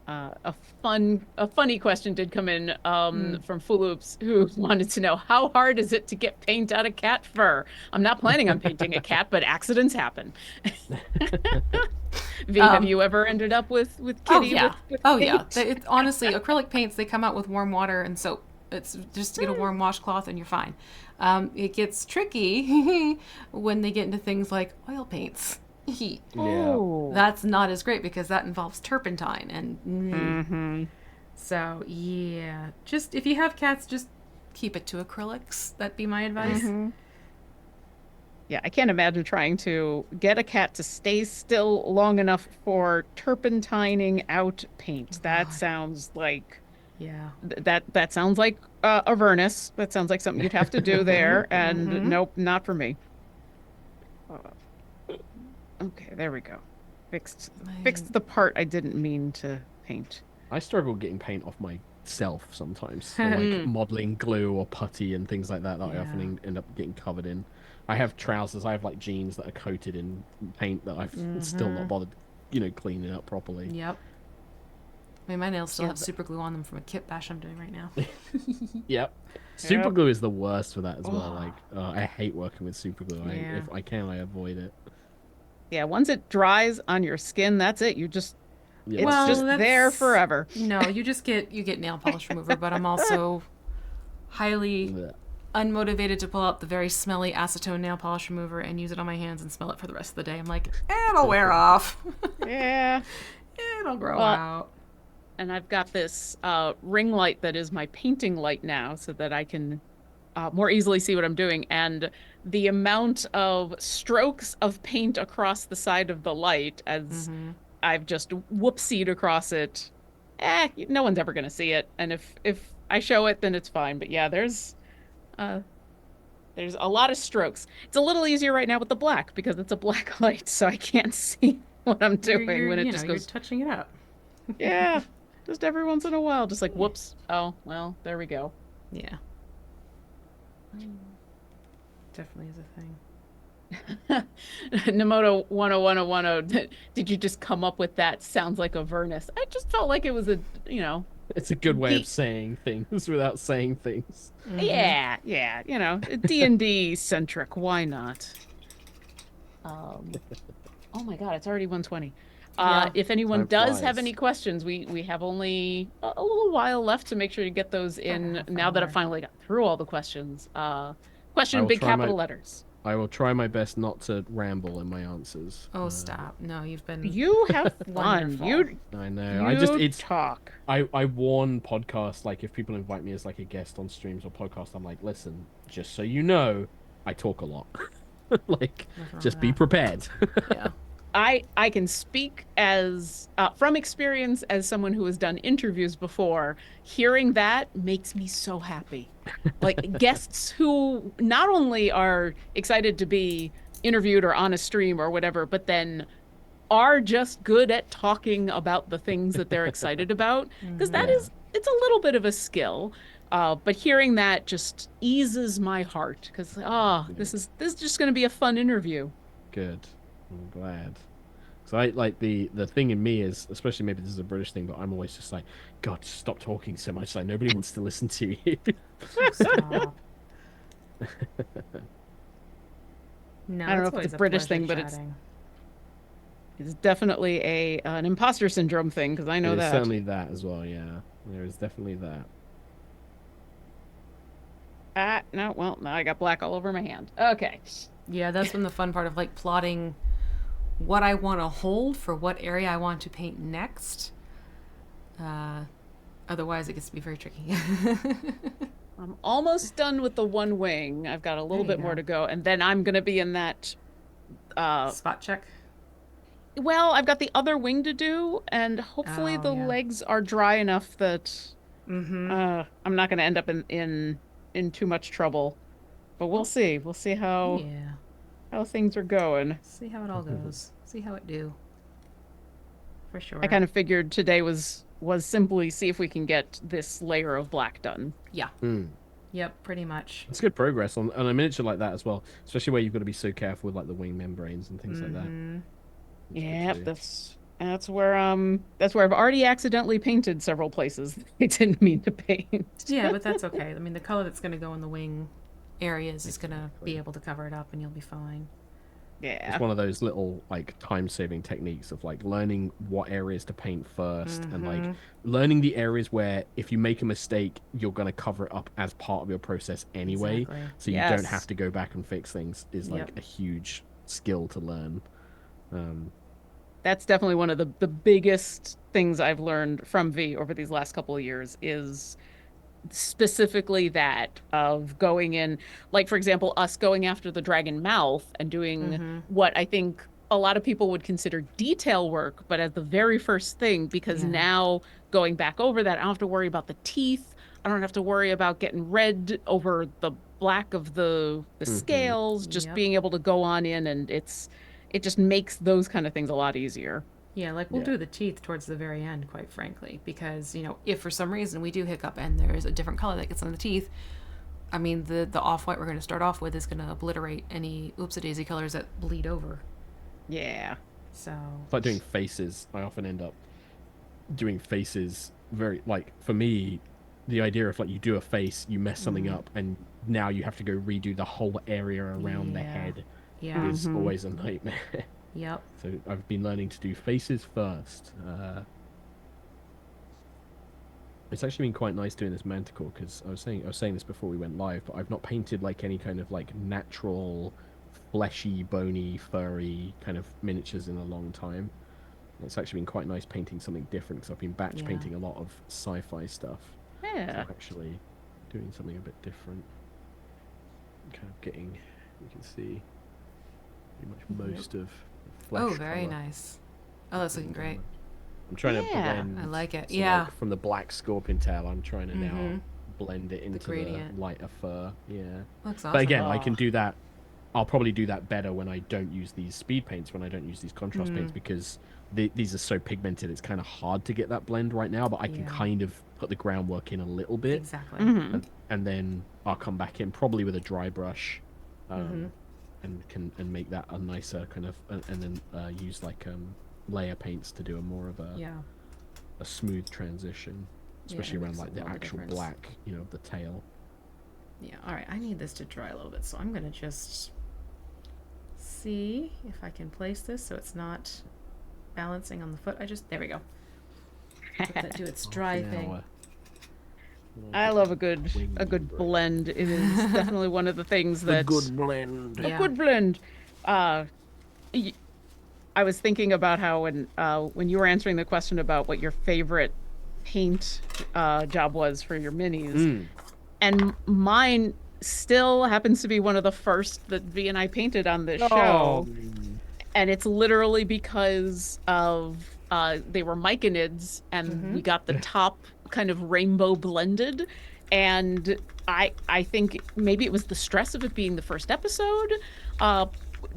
A funny question did come in from Fuloops, who wanted to know, how hard is it to get paint out of cat fur? I'm not planning on painting a cat, but accidents happen. Vee, have you ever ended up with Kitty? Honestly, acrylic paints, they come out with warm water and soap. It's just to get a warm washcloth and you're fine. It gets tricky when they get into things like oil paints. That's not as great because that involves turpentine and so just if you have cats, just keep it to acrylics. That'd be my advice. I can't imagine trying to get a cat to stay still long enough for turpentining out paint. That sounds like that sounds like Avernus. That sounds like something you'd have to do there, and nope, not for me. Okay, there we go. Fixed the part I didn't mean to paint. I struggle getting paint off myself sometimes. Like modeling glue or putty and things like that I often end up getting covered in. I have trousers, I have like jeans that are coated in paint that I've still not bothered, cleaning up properly. Yep. I mean, my nails still have super glue on them from a kit bash I'm doing right now. Yep. Super glue is the worst for that as well. Like, I hate working with super glue. If I can, I avoid it. Yeah, once it dries on your skin, that's it. It's just there forever. No, you get nail polish remover, but I'm also highly unmotivated to pull out the very smelly acetone nail polish remover and use it on my hands and smell it for the rest of the day. I'm like, it'll wear off. It'll grow out. And I've got this ring light that is my painting light now, so that I can more easily see what I'm doing. And the amount of strokes of paint across the side of the light as I've just whoopsied across it, no one's ever going to see it. And if I show it, then it's fine. But yeah, there's a lot of strokes. It's a little easier right now with the black because it's a black light, so I can't see what I'm doing when it just goes. You're touching it up. Yeah, just every once in a while, just like whoops. Oh well, there we go. Yeah. Definitely is a thing. Namoto 1011010, did you just come up with that? Sounds like Avernus. I just felt like it was it's a good way of saying things without saying things. Yeah, D&D centric. Why not? Oh my god, it's already 1:20. If anyone does have any questions, we have only a little while left to make sure you get those in. Now that I've finally got through all the questions. Question in big capital letters. I will try my best not to ramble in my answers. Oh, stop. No, you have fun. I know. Talk. I warn podcasts, like if people invite me as like a guest on streams or podcasts, I'm like, listen, just so you know, I talk a lot. Like, just be prepared. Yeah. I can speak as from experience as someone who has done interviews before. Hearing that makes me so happy. Like guests who not only are excited to be interviewed or on a stream or whatever, but then are just good at talking about the things that they're excited about. Because it's a little bit of a skill. But hearing that just eases my heart because this is just going to be a fun interview. Good. I'm glad. So I like the thing in me is, especially maybe this is a British thing, but I'm always just like, God, stop talking so much. Like nobody wants to listen to you. Stop. No, I don't know if it's a British thing, but it's definitely an imposter syndrome thing because I know that. Certainly that as well. Yeah, there is definitely that. No, well, now I got black all over my hand. Okay. Yeah, that's been the fun part of like plotting what I want to hold for what area I want to paint next. Otherwise, it gets to be very tricky. I'm almost done with the one wing. I've got a little bit more to go, and then I'm going to be in that spot check. Well, I've got the other wing to do, and hopefully the legs are dry enough that I'm not going to end up in too much trouble. But we'll see. We'll see how things are going. See how it all goes. See how it do. For sure. I kind of figured today was simply see if we can get this layer of black done. Yeah. Yep, pretty much. It's good progress on a miniature like that as well, especially where you've got to be so careful with like the wing membranes and things like that. Yeah, that's where I've already accidentally painted several places I didn't mean to paint. Yeah, but that's okay. I mean, the color that's going to go in the wing areas is going to be able to cover it up and you'll be fine. Yeah. It's one of those little like time-saving techniques of like learning what areas to paint first and like learning the areas where if you make a mistake, you're going to cover it up as part of your process anyway. Exactly. So you don't have to go back and fix things is like a huge skill to learn. That's definitely one of the biggest things I've learned from Vee over these last couple of years is specifically that of going in, like for example, us going after the dragon mouth and doing what I think a lot of people would consider detail work, but as the very first thing, because now going back over that, I don't have to worry about the teeth. I don't have to worry about getting red over the black of the scales, just being able to go on in, and it just makes those kind of things a lot easier. Yeah, like we'll do the teeth towards the very end, quite frankly, because, you know, if for some reason we do hiccup and there's a different color that gets on the teeth, I mean, the off-white we're going to start off with is going to obliterate any oopsie-daisy colors that bleed over. Yeah. So. It's like doing faces. I often end up doing faces very, like, for me, the idea of, like, you do a face, you mess something up, and now you have to go redo the whole area around the head. Yeah. Is always a nightmare. Yep. So I've been learning to do faces first. It's actually been quite nice doing this manticore because I was saying this before we went live, but I've not painted like any kind of like natural, fleshy, bony, furry kind of miniatures in a long time. It's actually been quite nice painting something different because I've been batch painting a lot of sci-fi stuff. Yeah. So I'm actually doing something a bit different. Kind of getting, you can see pretty much most of the flesh very color. nice. Oh, that's looking great. I'm trying to blend. I like it. So like from the black scorpion tail, I'm trying to now blend it into the lighter fur. Yeah. Looks awesome. But again, I can do that. I'll probably do that better when I don't use these speed paints, when I don't use these contrast paints, because these are so pigmented. It's kind of hard to get that blend right now. But I can kind of put the groundwork in a little bit. Exactly. And then I'll come back in probably with a dry brush. And make that a nicer kind of, and then use like layer paints to do a more of a smooth transition, especially around like the actual black, you know, of the tail. Yeah. All right. I need this to dry a little bit, so I'm gonna just see if I can place this so it's not balancing on the foot. There we go. Let that do its dry thing. I love a good blend. It is definitely one of the things that a good blend. A good blend. I was thinking about how when you were answering the question about what your favorite paint job was for your minis, and mine still happens to be one of the first that Vee and I painted on this show, and it's literally because of they were myconids, and we got the top kind of rainbow blended, and I think maybe it was the stress of it being the first episode.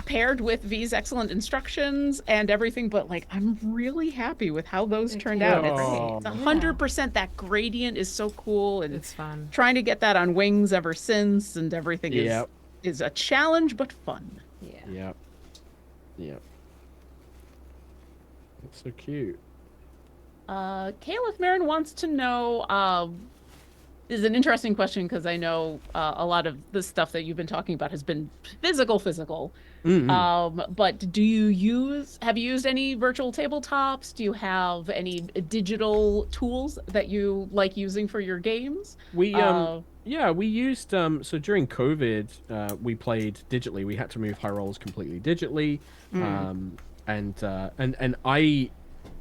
paired with V's excellent instructions and everything, but like I'm really happy with how those turned out. It's 100% that gradient is so cool, and it's fun. Trying to get that on wings ever since, and everything is a challenge but fun. Yeah. That's so cute. Caliph Marin wants to know, this is an interesting question because I know a lot of the stuff that you've been talking about has been physical. But have you used any virtual tabletops? Do you have any digital tools that you like using for your games? We used so during COVID, we played digitally. We had to move high rolls completely digitally. And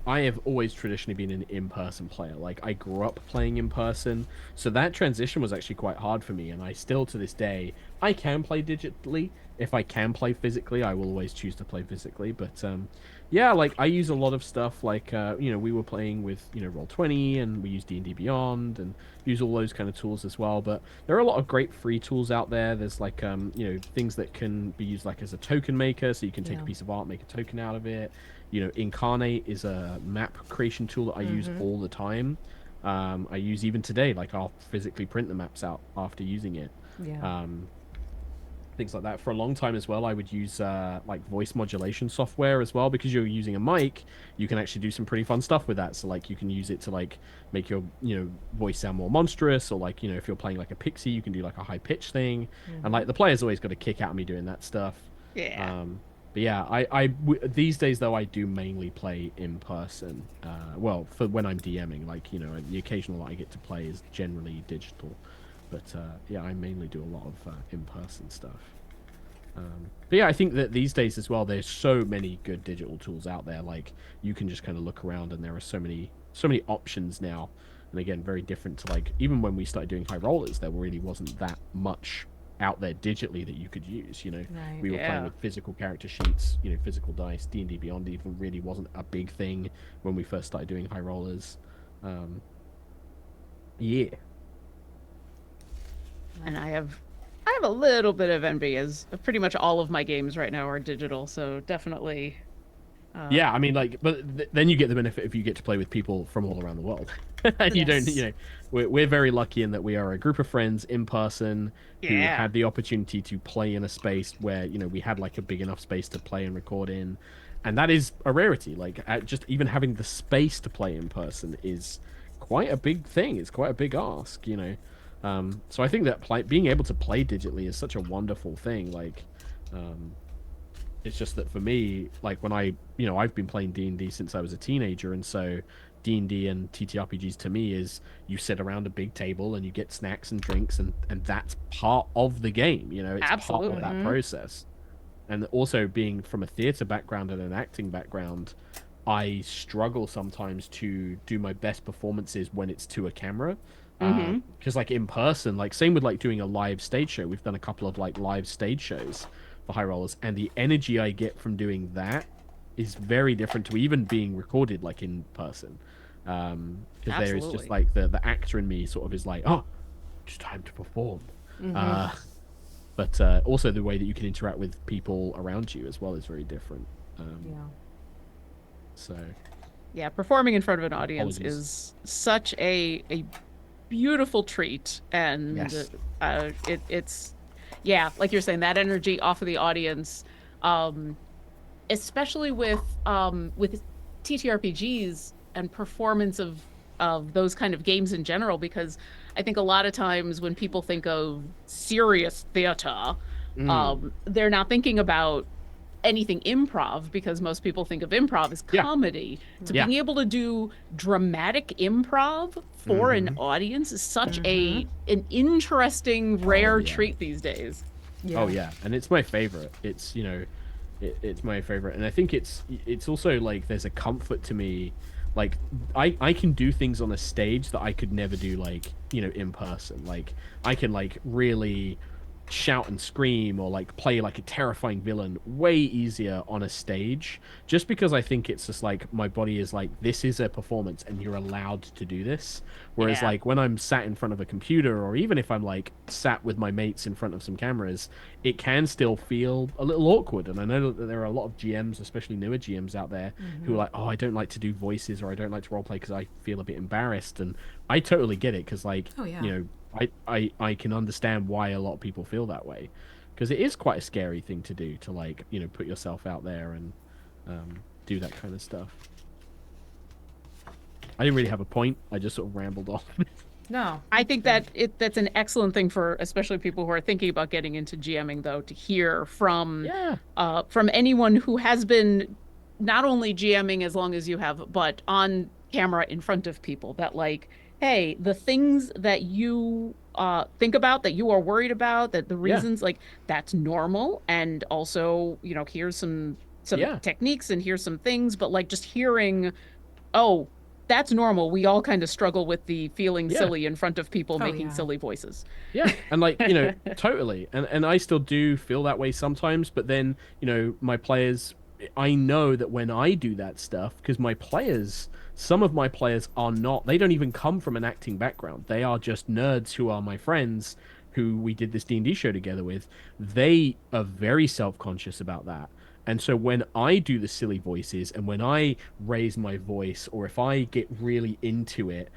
I have always traditionally been an in-person player. Like, I grew up playing in person, so that transition was actually quite hard for me, and I still, to this day, I can play digitally. If I can play physically, I will always choose to play physically, but yeah, like, I use a lot of stuff, like, we were playing with, Roll20, and we use D&D Beyond, and use all those kind of tools as well, but there are a lot of great free tools out there. There's, like, things that can be used, like, as a token maker, so you can take a piece of art, make a token out of it. Incarnate is a map creation tool that I use all the time. I use even today, like, I'll physically print the maps out after using it. Things like that. For a long time as well, I would use like voice modulation software as well, because you're using a mic. You can actually do some pretty fun stuff with that. So, like, you can use it to, like, make your voice sound more monstrous, or, like, if you're playing like a pixie, you can do like a high pitch thing. And, like, the player's always got a kick out of me doing that stuff. But yeah, these days though, I do mainly play in person. Well, for when I'm DMing, like, the occasional that I get to play is generally digital. But yeah, I mainly do a lot of in-person stuff. But yeah, I think that these days as well, there's so many good digital tools out there. Like, you can just kind of look around, and there are so many options now. And again, very different to, like, even when we started doing high rollers, there really wasn't that much out there digitally that you could use. We were playing with physical character sheets, physical dice. D&D Beyond even really wasn't a big thing when we first started doing high rollers. Yeah. And I have a little bit of envy, as pretty much all of my games right now are digital, so definitely. Yeah, I mean, like, but then you get the benefit if you get to play with people from all around the world. And you don't, we're very lucky in that we are a group of friends in person who had the opportunity to play in a space where, we had, like, a big enough space to play and record in. And that is a rarity. Like, just even having the space to play in person is quite a big thing. It's quite a big ask, So I think that being able to play digitally is such a wonderful thing. Like, it's just that for me, like, when I've been playing D&D since I was a teenager, and so D&D and TTRPGs to me is you sit around a big table and you get snacks and drinks, and that's part of the game. It's part of that process. And also, being from a theater background and an acting background, I struggle sometimes to do my best performances when it's to a camera. Because, like, in person, like, same with, like, doing a live stage show. We've done a couple of, like, live stage shows for high rollers, and the energy I get from doing that is very different to even being recorded, like, in person. Because there is just, like, the actor in me sort of is like, oh, it's time to perform. But also the way that you can interact with people around you as well is very different. So yeah, performing in front of an audience is such a beautiful treat, and it's like you're saying, that energy off of the audience, especially with TTRPGs and performance of those kind of games in general, because I think a lot of times when people think of serious theater, they're not thinking about anything improv, because most people think of improv as comedy. So being able to do dramatic improv for an audience is such an interesting, rare treat these days. Oh yeah, and it's my favorite. It's it's my favorite, and I think it's also, like, there's a comfort to me. Like, I can do things on a stage that I could never do, like, in person. Like, I can, like, really shout and scream or like play like a terrifying villain way easier on a stage, just because I think it's just like my body is like, this is a performance and you're allowed to do this. Whereas Yeah. like when I'm sat in front of a computer, or even if I'm like sat with my mates in front of some cameras, it can still feel a little awkward. And I know that there are a lot of GMs, especially newer GMs out there, who are like, oh, I don't like to do voices, or I don't like to roleplay because I feel a bit embarrassed. And I totally get it, because like, Oh, yeah. you know, I can understand why a lot of people feel that way, because it is quite a scary thing to do, to like, you know, put yourself out there and do that kind of stuff. I didn't really have a point. I just sort of rambled off. No. I think that that's an excellent thing for especially people who are thinking about getting into GMing, though, to hear from anyone who has been not only GMing as long as you have, but on camera in front of people, that like, hey, the things that you think about, that you are worried about, that the reasons, like, that's normal. And also, you know, here's some techniques and here's some things, but like just hearing, oh, that's normal. We all kind of struggle with the feeling silly in front of people making silly voices. Yeah, and like, you know, totally. And I still do feel that way sometimes, but then, you know, my players, I know that when I do that stuff, because my players, some of my players are not, they don't even come from an acting background. They are just nerds who are my friends, who we did this D&D show together with. They are very self-conscious about that. And so when I do the silly voices, and when I raise my voice, or if I get really into it,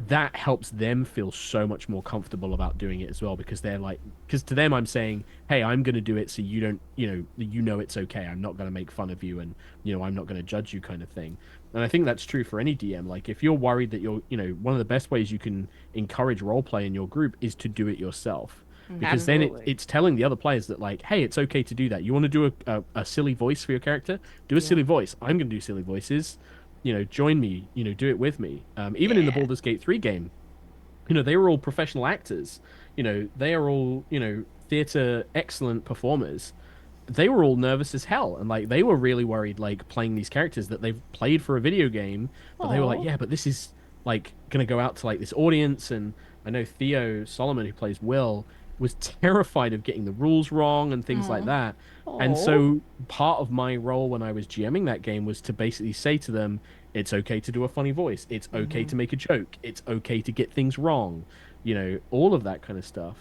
that helps them feel so much more comfortable about doing it as well, because they're like, because to them I'm saying, hey, I'm going to do it so you don't, you know it's okay. I'm not going to make fun of you, and, you know, I'm not going to judge you, kind of thing. And I think that's true for any DM. Like, if you're worried that you're, you know, one of the best ways you can encourage roleplay in your group is to do it yourself. Because then it's telling the other players that, like, hey, it's okay to do that. You want to do a silly voice for your character? Do a silly voice. I'm going to do silly voices. You know, join me. You know, do it with me. Even in the Baldur's Gate 3 game, you know, they were all professional actors. You know, they are all, you know, theater excellent performers. They were all nervous as hell, and like they were really worried, like, playing these characters that they've played for a video game. But they were like, yeah, but this is like gonna go out to like this audience. And I know Theo Solomon, who plays Will, was terrified of getting the rules wrong and things like that. And so part of my role when I was GMing that game was to basically say to them, it's okay to do a funny voice. It's okay to make a joke. It's okay to get things wrong. You know, all of that kind of stuff.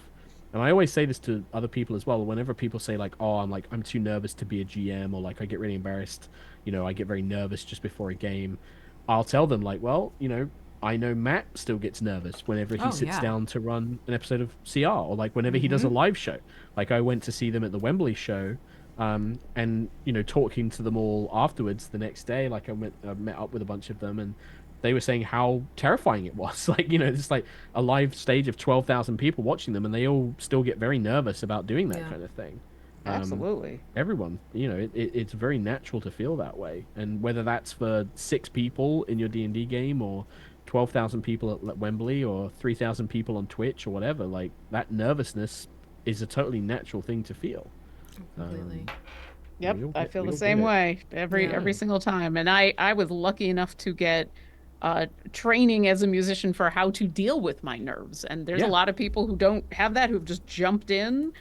And I always say this to other people as well. Whenever people say like, oh, I'm too nervous to be a GM, or like I get really embarrassed, you know, I get very nervous just before a game, I'll tell them like, well, you know, I know Matt still gets nervous whenever he sits down to run an episode of CR, or like whenever he does a live show. Like, I went to see them at the Wembley show, and, you know, talking to them all afterwards the next day, like I met up with a bunch of them, and they were saying how terrifying it was. Like, you know, it's like a live stage of 12,000 people watching them, and they all still get very nervous about doing that kind of thing. Absolutely. Everyone, you know, it's very natural to feel that way. And whether that's for 6 people in your D&D game, or 12,000 people at Wembley, or 3,000 people on Twitch, or whatever, like, that nervousness is a totally natural thing to feel. Completely. Yep, I feel the same way every single time. And I was lucky enough to get training as a musician for how to deal with my nerves. And there's a lot of people who don't have that, who've just jumped in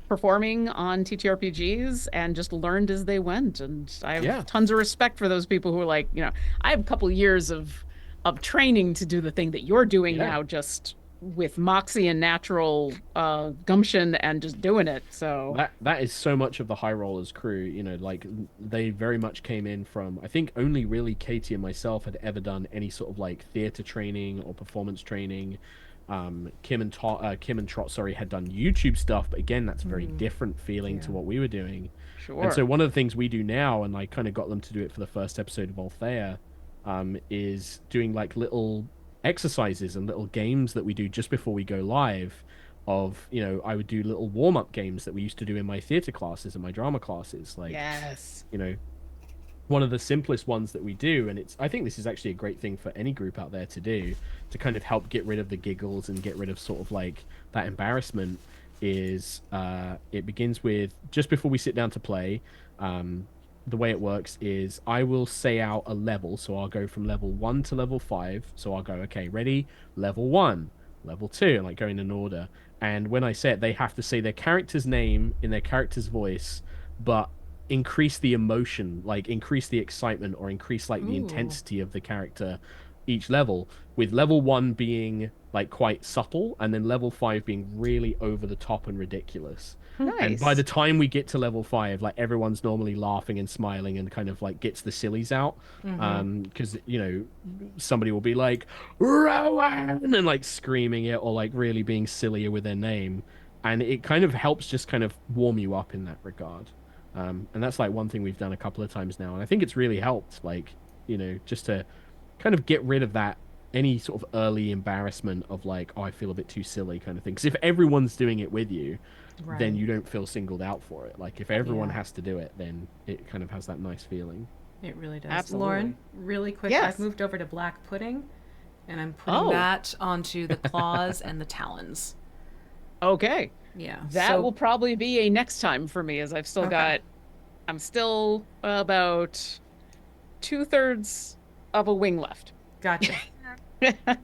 performing on TTRPGs and just learned as they went. And I have tons of respect for those people who are like, you know, I have a couple years of training to do the thing that you're doing now, just with moxie and natural gumption and just doing it. So that is so much of the High Rollers crew. You know, like, they very much came in from, I think only really Katie and myself had ever done any sort of like theater training or performance training. Kim and Trot, sorry, had done YouTube stuff, but again, that's a very different feeling to what we were doing. Sure. And so one of the things we do now, and I kind of got them to do it for the first episode of ALTHEYA, is doing like little exercises and little games that we do just before we go live. Of, you know, I would do little warm-up games that we used to do in my theater classes and my drama classes. Like, you know, one of the simplest ones that we do, and I think this is actually a great thing for any group out there to do, to kind of help get rid of the giggles and get rid of sort of like that embarrassment, is it begins with, just before we sit down to play, the way it works is I will say out a level. So I'll go from level 1 to level 5. So I'll go, okay, ready, level 1, level 2, and like going in order. And when I say it, they have to say their character's name in their character's voice, but increase the emotion, like increase the excitement or increase like the Ooh. intensity of the character each level, with level 1 being like quite subtle and then level 5 being really over the top and ridiculous. And by the Nice. time we get to level 5, like everyone's normally laughing and smiling and kind of like gets the sillies out. Mm-hmm. Because somebody will be like Rowan and like screaming it or like really being sillier with their name, and it kind of helps just kind of warm you up in that regard. And that's like one thing we've done a couple of times now, and I think it's really helped, like, just to kind of get rid of that any sort of early embarrassment of like, oh, I feel a bit too silly kind of thing. Because if everyone's doing it with you, then Right. you don't feel singled out for it. Like if everyone Yeah. has to do it, then it kind of has that nice feeling. It really does. Absolutely. Lauren, really quick, I've Yes. moved over to black pudding, and I'm putting Oh, that onto the claws and the talons. okay. Yeah. That so, will probably be a next time for me, as Okay. I'm still about 2/3 of a wing left. Gotcha.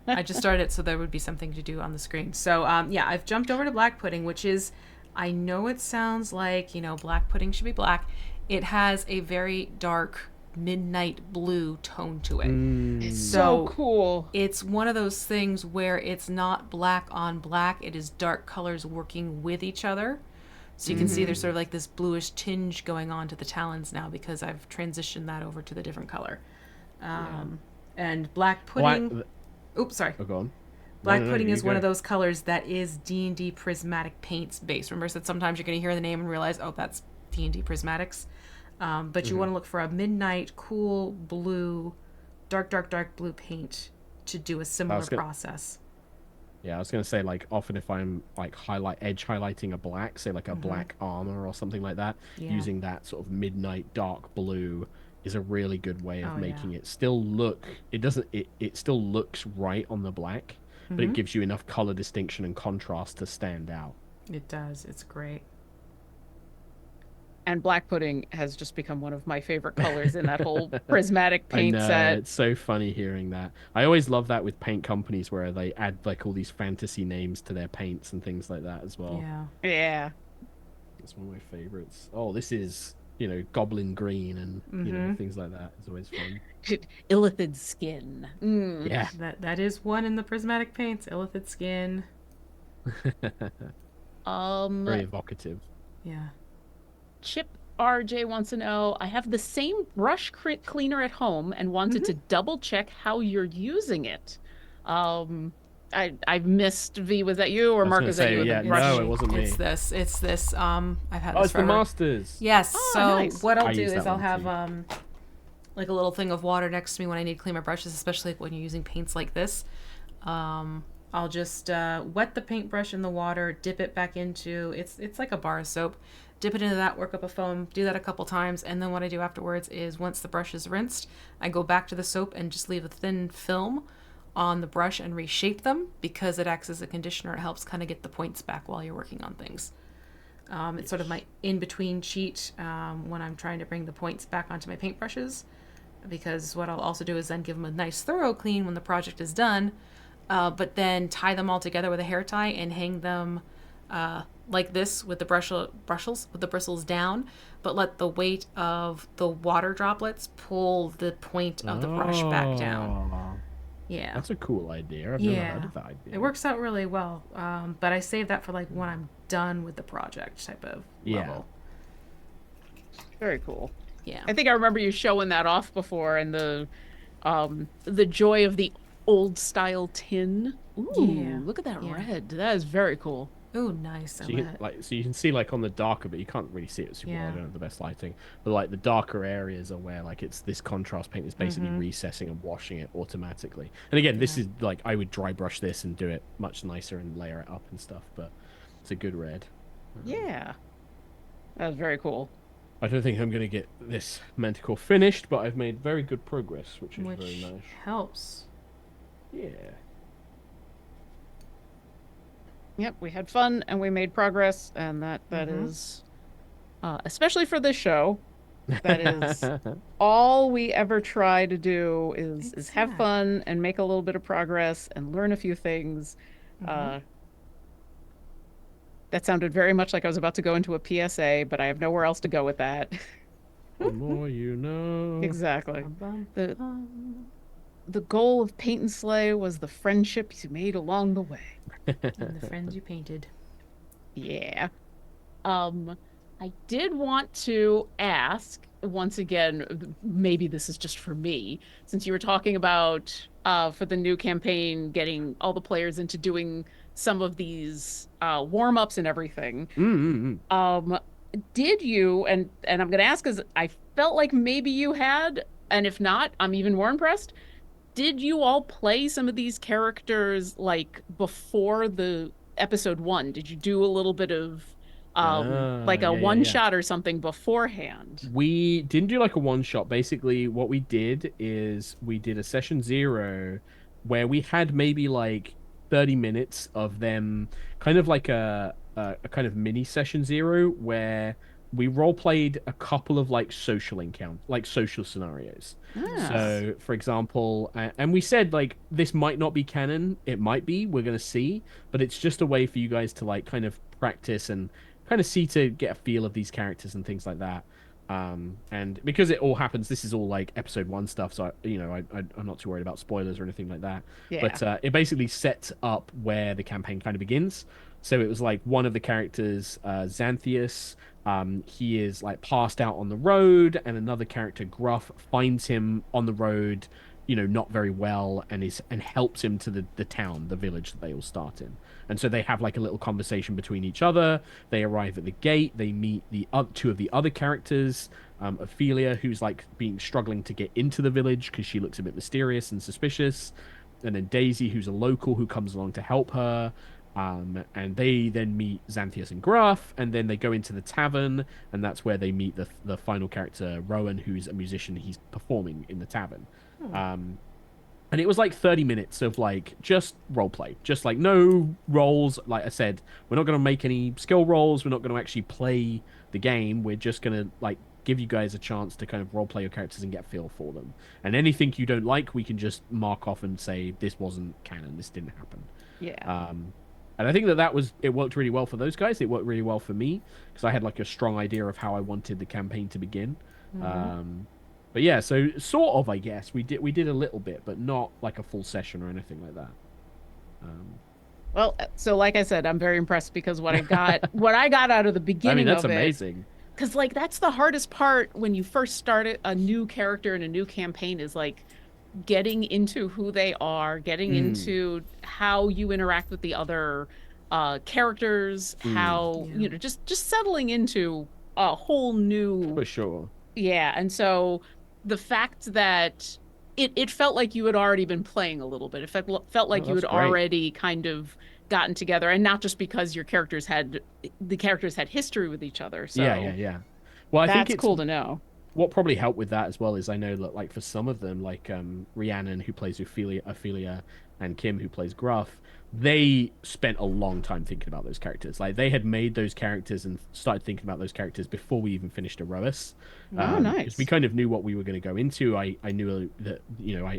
I just started it, so there would be something to do on the screen. So, yeah, I've jumped over to black pudding, which is, I know it sounds like, black pudding should be black. It has a very dark midnight blue tone to it. It's Mm. so So cool. it's one of those things where it's not black on black, it is dark colors working with each other. So you can see there's sort of like this bluish tinge going on to the talons now because I've transitioned that over to the different color. And black Oh, pudding. Oops, sorry. go on. No, Black no, no, pudding you is one go. of those colors that is D&D prismatic paints based. Remember I said sometimes you're going to hear the name and realize, oh, that's D&D prismatics. But you want to look for a midnight, cool blue, dark, dark, dark blue paint to do a I similar was gonna, process. yeah, I was gonna say, like, often if I'm like edge highlighting a black, say like a black armor or something like that, Yeah. using that sort of midnight dark blue is a really good way of Oh, making yeah. it still look. It doesn't. It still looks right on the black, but it gives you enough color distinction and contrast to stand out. It does. It's great. And black pudding has just become one of my favorite colors in that whole prismatic I paint know, set. it's so funny hearing that. I always love that with paint companies where they add like all these fantasy names to their paints and things like that as well. Yeah. Yeah. It's one of my favorites. Oh, this is, goblin green and, things like that. It's always fun. Illithid skin. Mm. Yeah. That is one in the prismatic paints. Illithid skin. Very evocative. Yeah. Chip RJ wants to know, I have the same brush cleaner at home and wanted to double check how you're using it. I've missed V. Was that you or was Mark? gonna Was that say, you with yeah, the brush? no, it wasn't me. It's this. I've had Oh, this it's the forever. Masters. Yes. Oh, So nice. what I'll I do use is that I'll one have too. like a little thing of water next to me when I need to clean my brushes, especially when you're using paints like this. I'll just wet the paintbrush in the water, dip it back into it's like a bar of soap. Dip it into that, work up a foam, do that a couple times, and then what I do afterwards is once the brush is rinsed, I go back to the soap and just leave a thin film on the brush and reshape them because it acts as a conditioner. It helps kind of get the points back while you're working on things. It's sort of my in-between cheat when I'm trying to bring the points back onto my paintbrushes, because what I'll also do is then give them a nice thorough clean when the project is done, but then tie them all together with a hair tie and hang them like this with the bristles down, but let the weight of the water droplets pull the point of the brush back down. Oh, Yeah. that's a cool idea. I've never heard of that idea. It works out really well. But I save that for like when I'm done with the project type of level. Very cool. Yeah. I think I remember you showing that off before, and the joy of the old style tin. Ooh, Yeah. look at that Yeah. red. That is very cool. Oh, nice. I So you can see like on the darker, but you can't really see it super well. I don't have the best lighting. But like the darker areas are where like it's this contrast paint is basically recessing and washing it automatically. And again, this is like I would dry brush this and do it much nicer and layer it up and stuff. But it's a good red. Yeah. That was very cool. I don't think I'm going to get this Manticore finished, but I've made very good progress, which is very nice. helps. Yeah. Yep, we had fun and we made progress, and that is, especially for this show, that is all we ever try to do is have fun and make a little bit of progress and learn a few things. That sounded very much like I was about to go into a PSA, but I have nowhere else to go with that. The more you know. Exactly. Bum, bum, The bum. the goal of Paint and Slay was the friendships you made along the way. And the friends you painted. Yeah. Um, I did want to ask once again, maybe this is just for me, since you were talking about for the new campaign getting all the players into doing some of these warm-ups and everything. Mm-hmm. Um, did you, and I'm gonna ask because I felt like maybe you had, and if not, I'm even more impressed. Did you all play some of these characters like before the episode one? Did you do a little bit of like a Yeah, yeah, one yeah. shot or something beforehand? We didn't do like a one shot. Basically, what we did is we did a session 0 where we had maybe like 30 minutes of them, kind of like a kind of mini session 0 where we role played a couple of like social encounter, like social scenarios. Ah, Nice. So, for example, and we said like this might not be canon. It might be. We're gonna see, but it's just a way for you guys to like kind of practice and kind of see to get a feel of these characters and things like that. And because it all happens, this is all like episode 1 stuff, so I'm not too worried about spoilers or anything like that. yeah. But it basically sets up where the campaign kind of begins. So it was like one of the characters, Xanthius, he is like passed out on the road, and another character, Gruff, finds him on the road, not very well, and helps him to the town, the village that they all start in. And so they have like a little conversation between each other. They arrive at the gate. They meet the two of the other characters, Ophelia, who's like being struggling to get into the village because she looks a bit mysterious and suspicious, and then Daisy, who's a local who comes along to help her. And they then meet Xanthius and Gruff, and then they go into the tavern, and that's where they meet the final character, Rowan, who's a musician. He's performing in the tavern. Hmm. And it was like 30 minutes of like just role play, just like no roles. Like I said, we're not going to make any skill rolls. We're not going to actually play the game. We're just going to like give you guys a chance to kind of role play your characters and get a feel for them. And anything you don't like, we can just mark off and say this wasn't canon. This didn't happen. Yeah. And I think it worked really well for those guys. It worked really well for me because I had like a strong idea of how I wanted the campaign to begin. Mm-hmm. But yeah, so sort of, I guess we did a little bit, but not like a full session or anything like that. Um, Well, so like I said, I'm very impressed because what I got out of the I mean, beginning that's of it, amazing. because like that's the hardest part when you first start a new character in a new campaign is like getting into who they are, getting Mm, into how you interact with the other characters, mm, how, Yeah. just settling into a whole new, for sure. yeah. And so the fact that it felt like you had already been playing a little bit. It felt Oh, like you that's had great. already kind of gotten together, and not just because the characters had history with each other. Yeah, yeah, So yeah. Well, I think that's it's cool to know. what probably helped with that as well is I know that like for some of them, like Rhiannon who plays Ophelia, and Kim who plays Gruff, they spent a long time thinking about those characters. Like they had made those characters and started thinking about those characters before we even finished Erois, Oh, because we nice. kind of knew what we were going to go into. I knew that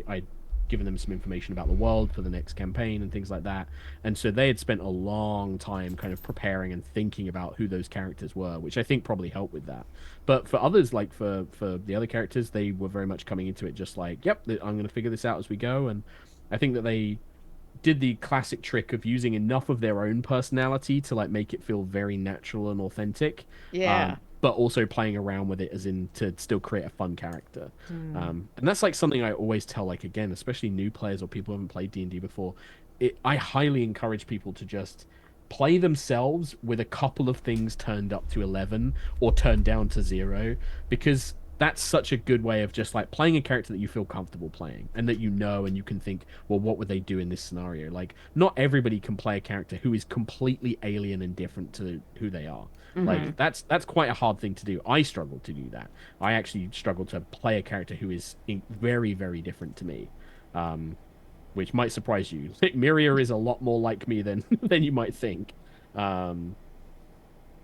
I'd given them some information about the world for the next campaign and things like that, and so they had spent a long time kind of preparing and thinking about who those characters were, which I think probably helped with that. But for others, like for the other characters, they were very much coming into it just like, yep, I'm going to figure this out as we go. And I think that they did the classic trick of using enough of their own personality to like make it feel very natural and authentic, Yeah. but also playing around with it as in to still create a fun character. Mm. And that's like something I always tell, like again, especially new players or people who haven't played D&D before. I highly encourage people to just play themselves with a couple of things turned up to 11 or turned down to 0, because that's such a good way of just like playing a character that you feel comfortable playing and that and you can think, well, what would they do in this scenario? Like not everybody can play a character who is completely alien and different to who they are. Hmm. Like that's quite a hard thing to do. I struggle to do that. I actually struggle to play a character who is very, very different to me. Which might surprise you. Miria is a lot more like me than than you might think. Um,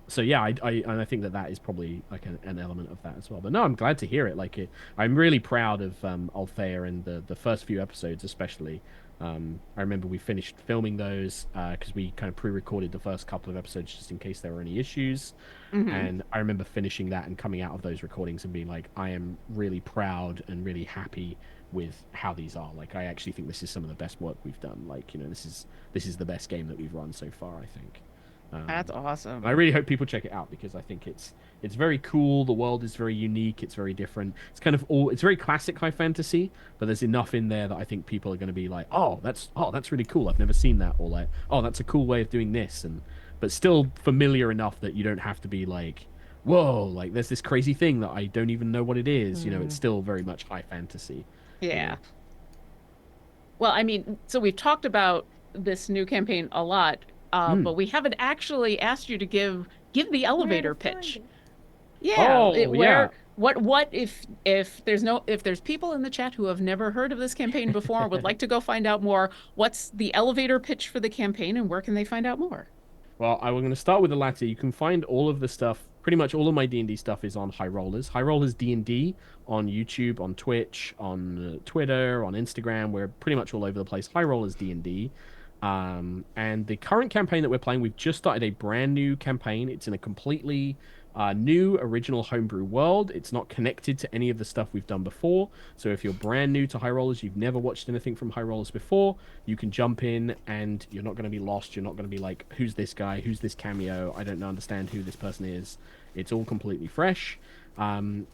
So yeah, and I think that is probably like an element of that as well. But no, I'm glad to hear it. I'm really proud of Althea and the first few episodes, especially. I remember we finished filming those because we kind of pre-recorded the first couple of episodes just in case there were any issues. Hmm. And I remember finishing that and coming out of those recordings and being like, I am really proud and really happy with how these are. Like, I actually think this is some of the best work we've done. Like, this is the best game that we've run so far, I think. That's I awesome. really hope people check it out because I think it's very cool. The world is very unique. It's very different. It's very classic high fantasy, but there's enough in there that I think people are going to be like, that's really cool. I've never seen that, or like, oh, that's a cool way of doing this, and but still familiar enough that you don't have to be like, whoa, like there's this crazy thing that I don't even know what it is. It's still very much high fantasy. You know. Yeah. Well, I mean, so we've talked about this new campaign a lot, Mm. but we haven't actually asked you to give the Where to elevator find pitch. it? Yeah, Oh yeah. where what if there's no if there's people in the chat who have never heard of this campaign before, would like to go find out more, what's the elevator pitch for the campaign and where can they find out more? Well, I'm going to start with the latter. You can find all of the stuff, pretty much all of my D&D stuff is on High Rollers. High Rollers D&D on YouTube, on Twitch, on Twitter, on Instagram. We're pretty much all over the place. High Rollers D&D. And the current campaign that we're playing, we've just started a brand new campaign. It's in a completely new original homebrew world. It's not connected to any of the stuff we've done before. So if you're brand new to High Rollers, you've never watched anything from High Rollers before, you can jump in and you're not going to be lost. You're not going to be like, who's this guy? Who's this cameo? I don't understand who this person is. It's all completely fresh. And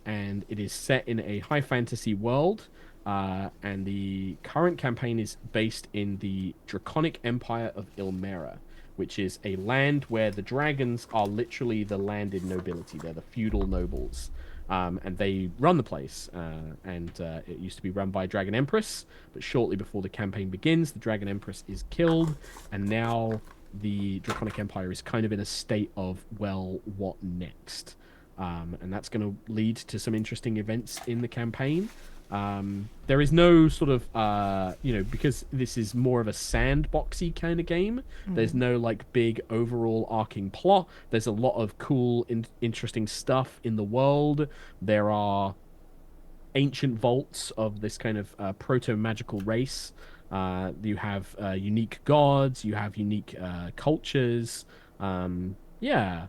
it is set in a high fantasy world. And the current campaign is based in the Draconic Empire of Ilmera, which is a land where the dragons are literally the landed nobility. They're the feudal nobles. And they run the place. It used to be run by a Dragon Empress, but shortly before the campaign begins, the Dragon Empress is killed, and now the Draconic Empire is kind of in a state of, well, what next? And that's going to lead to some interesting events in the campaign. There is no sort of, because this is more of a sandboxy kind of game, there's no like big overall arcing plot. There's a lot of cool, interesting stuff in the world. There are ancient vaults of this kind of proto-magical race. You have unique gods, you have unique cultures. Yeah,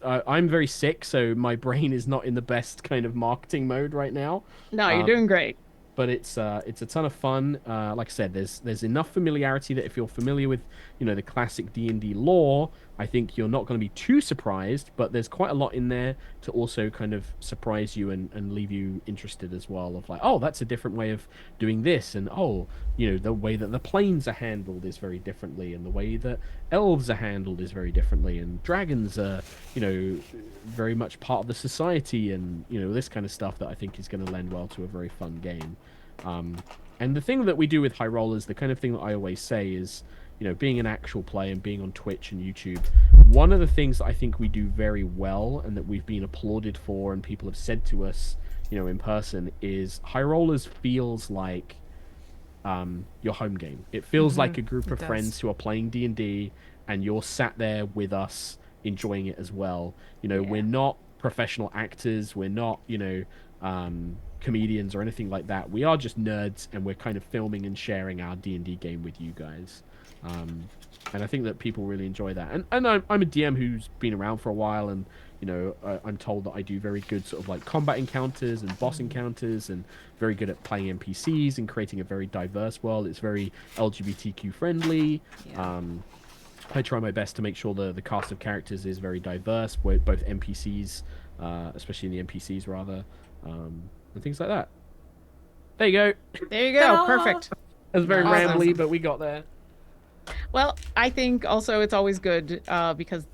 I'm very sick, so my brain is not in the best kind of marketing mode right now. No, you're Um, doing great. but it's a ton of fun. Like I said, there's enough familiarity that if you're familiar with the classic D&D lore, I think you're not going to be too surprised. But there's quite a lot in there to also kind of surprise you and leave you interested as well. Of like, oh, that's a different way of doing this, and oh, the way that the planes are handled is very differently, and the way that elves are handled is very differently, and dragons are very much part of the society, and this kind of stuff that I think is going to lend well to a very fun game. And the thing that we do with High Rollers, the kind of thing that I always say is, being an actual player and being on Twitch and YouTube, one of the things that I think we do very well and that we've been applauded for and people have said to us, in person, is High Rollers feels like your home game. It feels like a group of friends who are playing D&D and you're sat there with us enjoying it as well. We're not professional actors. We're not, comedians or anything like that. We are just nerds, and we're kind of filming and sharing our D&D game with you guys. And I think that people really enjoy that. And I'm a DM who's been around for a while, and I'm told that I do very good sort of like combat encounters and boss encounters, and very good at playing NPCs and creating a very diverse world. It's very LGBTQ friendly. Yeah. I try my best to make sure the cast of characters is very diverse, both NPCs, especially in the NPCs rather, and things like that. There you go. There you go. Ta-da! Perfect. It was very Awesome. rambly, but we got there. Well, I think also it's always good because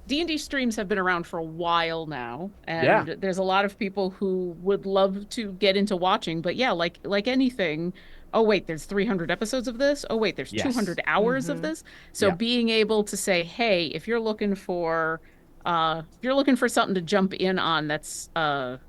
D&D streams have been around for a while now, and there's a lot of people who would love to get into watching, but yeah, like anything, oh wait, there's 300 episodes of this. Oh wait, there's 200 hours of this. So being able to say, hey, if you're looking for something to jump in on that's a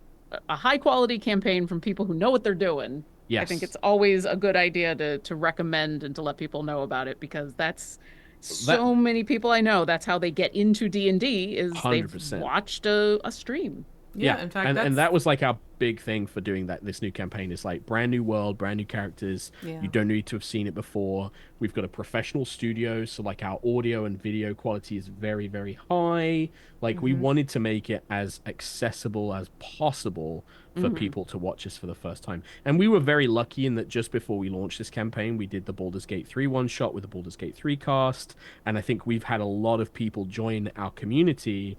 high quality campaign from people who know what they're doing. I think it's always a good idea to recommend and to let people know about it, because that's So many people I know, that's how they get into D&D is they've 100%. watched a stream. Yeah, in fact, and that was like our big thing for doing this new campaign is like brand new world, brand new characters. Yeah. You don't need to have seen it before. We've got a professional studio, so like our audio and video quality is very, very high. Like we wanted to make it as accessible as possible for people to watch us for the first time. And we were very lucky in that just before we launched this campaign, we did the Baldur's Gate 3 one-shot with the Baldur's Gate 3 cast. And I think we've had a lot of people join our community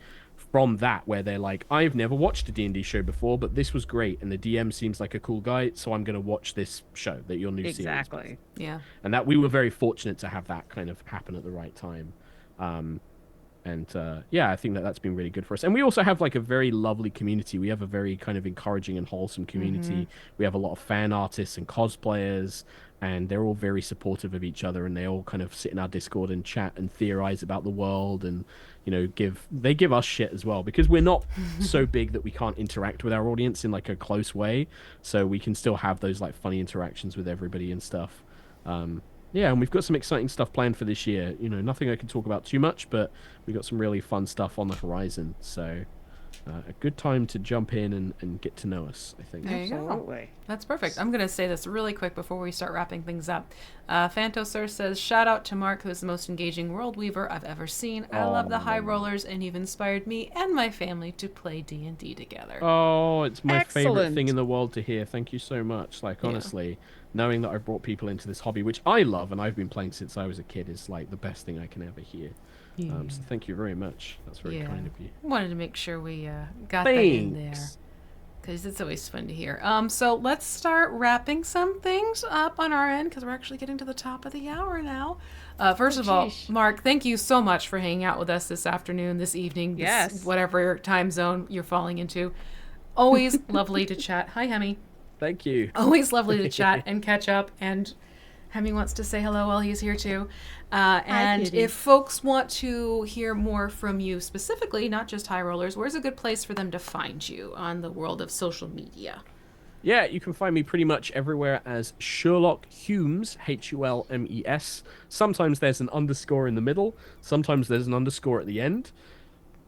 from that, where they're like, I've never watched a D&D show before, but this was great, and the DM seems like a cool guy, so I'm going to watch this show, that your new series. Exactly. Yeah. And that we were very fortunate to have that kind of happen at the right time. Yeah, I think that's been really good for us. And we also have like a very lovely community. We have a very kind of encouraging and wholesome community. We have a lot of fan artists and cosplayers, and they're all very supportive of each other, and they all kind of sit in our Discord and chat and theorize about the world, and they give us shit as well, because we're not so big that we can't interact with our audience in like a close way, so we can still have those like funny interactions with everybody and stuff. Yeah, and we've got some exciting stuff planned for this year. Nothing I can talk about too much, but we've got some really fun stuff on the horizon. So a good time to jump in and get to know us, I think. There you go. That's perfect. I'm going to say this really quick before we start wrapping things up. Phantosur says, shout out to Mark, who is the most engaging world weaver I've ever seen. I love the high rollers, and you've inspired me and my family to play D&D together. Oh, it's my favorite Excellent. thing in the world to hear. Thank you so much. Like, honestly, knowing that I've brought people into this hobby, which I love and I've been playing since I was a kid, is like the best thing I can ever hear. So thank you very much. That's very kind of you. Wanted to make sure we got that in there, because it's always fun to hear. So let's start wrapping some things up on our end, because we're actually getting to the top of the hour now. First of all, Mark, thank you so much for hanging out with us this afternoon, this evening, whatever time zone you're falling into. Always lovely to chat. Hi, Hemi. Thank you. Always lovely to chat and catch up, and Hemi wants to say hello while he's here too. And if folks want to hear more from you specifically, not just High Rollers, where's a good place for them to find you on the world of social media? Yeah, you can find me pretty much everywhere as Sherlock Hulmes, Hulmes. Sometimes there's an underscore in the middle. Sometimes there's an underscore at the end.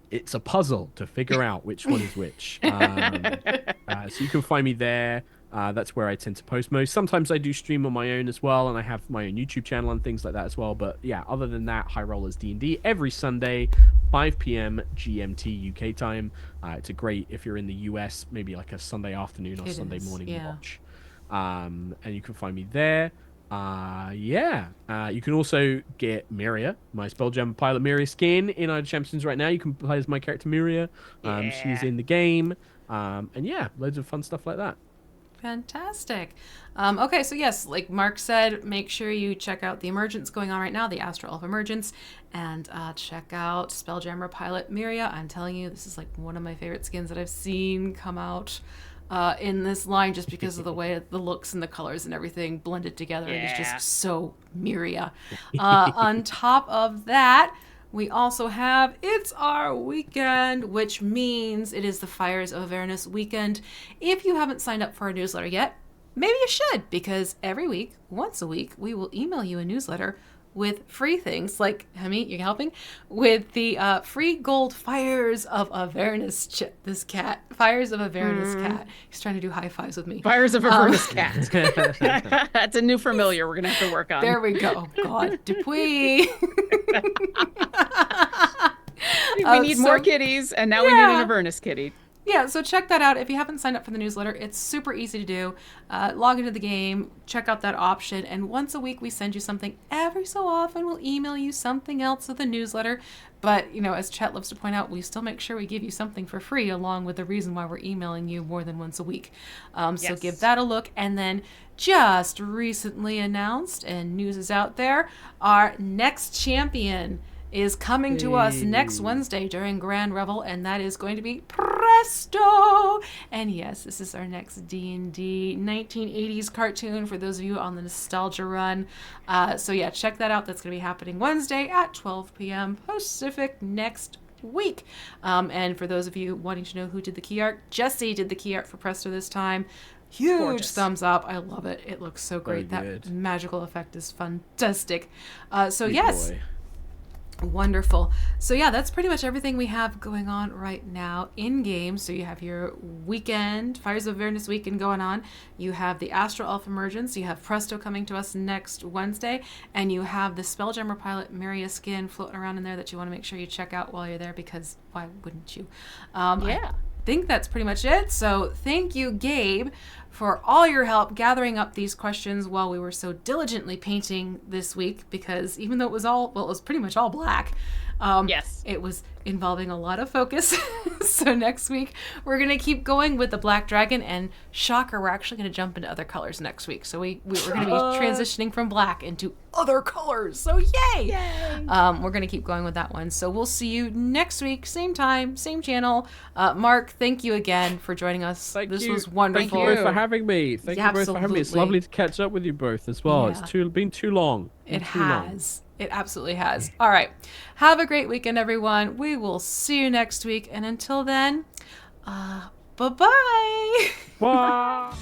It's a puzzle to figure out which one is which. So you can find me there. That's where I tend to post most. Sometimes I do stream on my own as well, and I have my own YouTube channel and things like that as well. But yeah, other than that, High Rollers D&D every Sunday, 5 p.m. GMT UK time. It's a great, if you're in the US, maybe like a Sunday afternoon or Sunday morning watch. And you can find me there. You can also get Miria, my Spelljammer pilot Miria skin in our Champions right now. You can play as my character Miria. She's in the game. And yeah, loads of fun stuff like that. Fantastic. Okay, so yes, like Mark said, make sure you check out the Emergence going on right now, the Astral Elf Emergence, and check out Spelljammer Pilot Miria. I'm telling you, this is like one of my favorite skins that I've seen come out in this line, just because of the way the looks and the colors and everything blended together. It is just so Miria. On top of that, we also have It's Our Weekend, which means it is the Fires of Avernus weekend. If you haven't signed up for our newsletter yet, maybe you should, because every week, once a week, we will email you a newsletter with free things, like, Hemi, you're helping, with the free gold Fires of Avernus this cat. Fires of Avernus cat. He's trying to do high fives with me. Fires of Avernus cat. That's a new familiar we're going to have to work on. There we go. God, Dupuis. We need more kitties, and now we need an Avernus kitty. Yeah, so check that out. If you haven't signed up for the newsletter, it's super easy to do. Log into the game, check out that option, and once a week we send you something. Every so often we'll email you something else with the newsletter. But, as Chet loves to point out, we still make sure we give you something for free, along with the reason why we're emailing you more than once a week. So give that a look. And then just recently announced, and news is out there, our next champion is coming to us next Wednesday during Grand Revel, and that is going to be Presto! And yes, this is our next D&D 1980s cartoon for those of you on the nostalgia run. So yeah, check that out. That's going to be happening Wednesday at 12 p.m. Pacific next week. And for those of you wanting to know who did the key art, Jesse did the key art for Presto this time. Huge Gorgeous. Thumbs up. I love it. It looks so great. That magical effect is fantastic. So yes. Boy. Wonderful. So yeah, that's pretty much everything we have going on right now in game. So you have your weekend, Fires of Avernus weekend going on. You have the Astral Elf Emergence. You have Presto coming to us next Wednesday. And you have the Spelljammer pilot, Maria Skin, floating around in there that you want to make sure you check out while you're there, because why wouldn't you? Yeah. I think that's pretty much it. So thank you, Gabe, for all your help gathering up these questions while we were so diligently painting this week, because even though it was pretty much all black, yes, it was involving a lot of focus. So next week we're going to keep going with the Black Dragon, and shocker, we're actually going to jump into other colors next week. So we're going to be transitioning from black into other colors. So yay! We're going to keep going with that one. So we'll see you next week, same time, same channel. Mark, thank you again for joining us. This was wonderful. Thank you both for having me. Thank you both for having me. It's lovely to catch up with you both as well. Yeah. It's been too long. It absolutely has. All right. Have a great weekend, everyone. We will see you next week. And until then, bye-bye. Bye.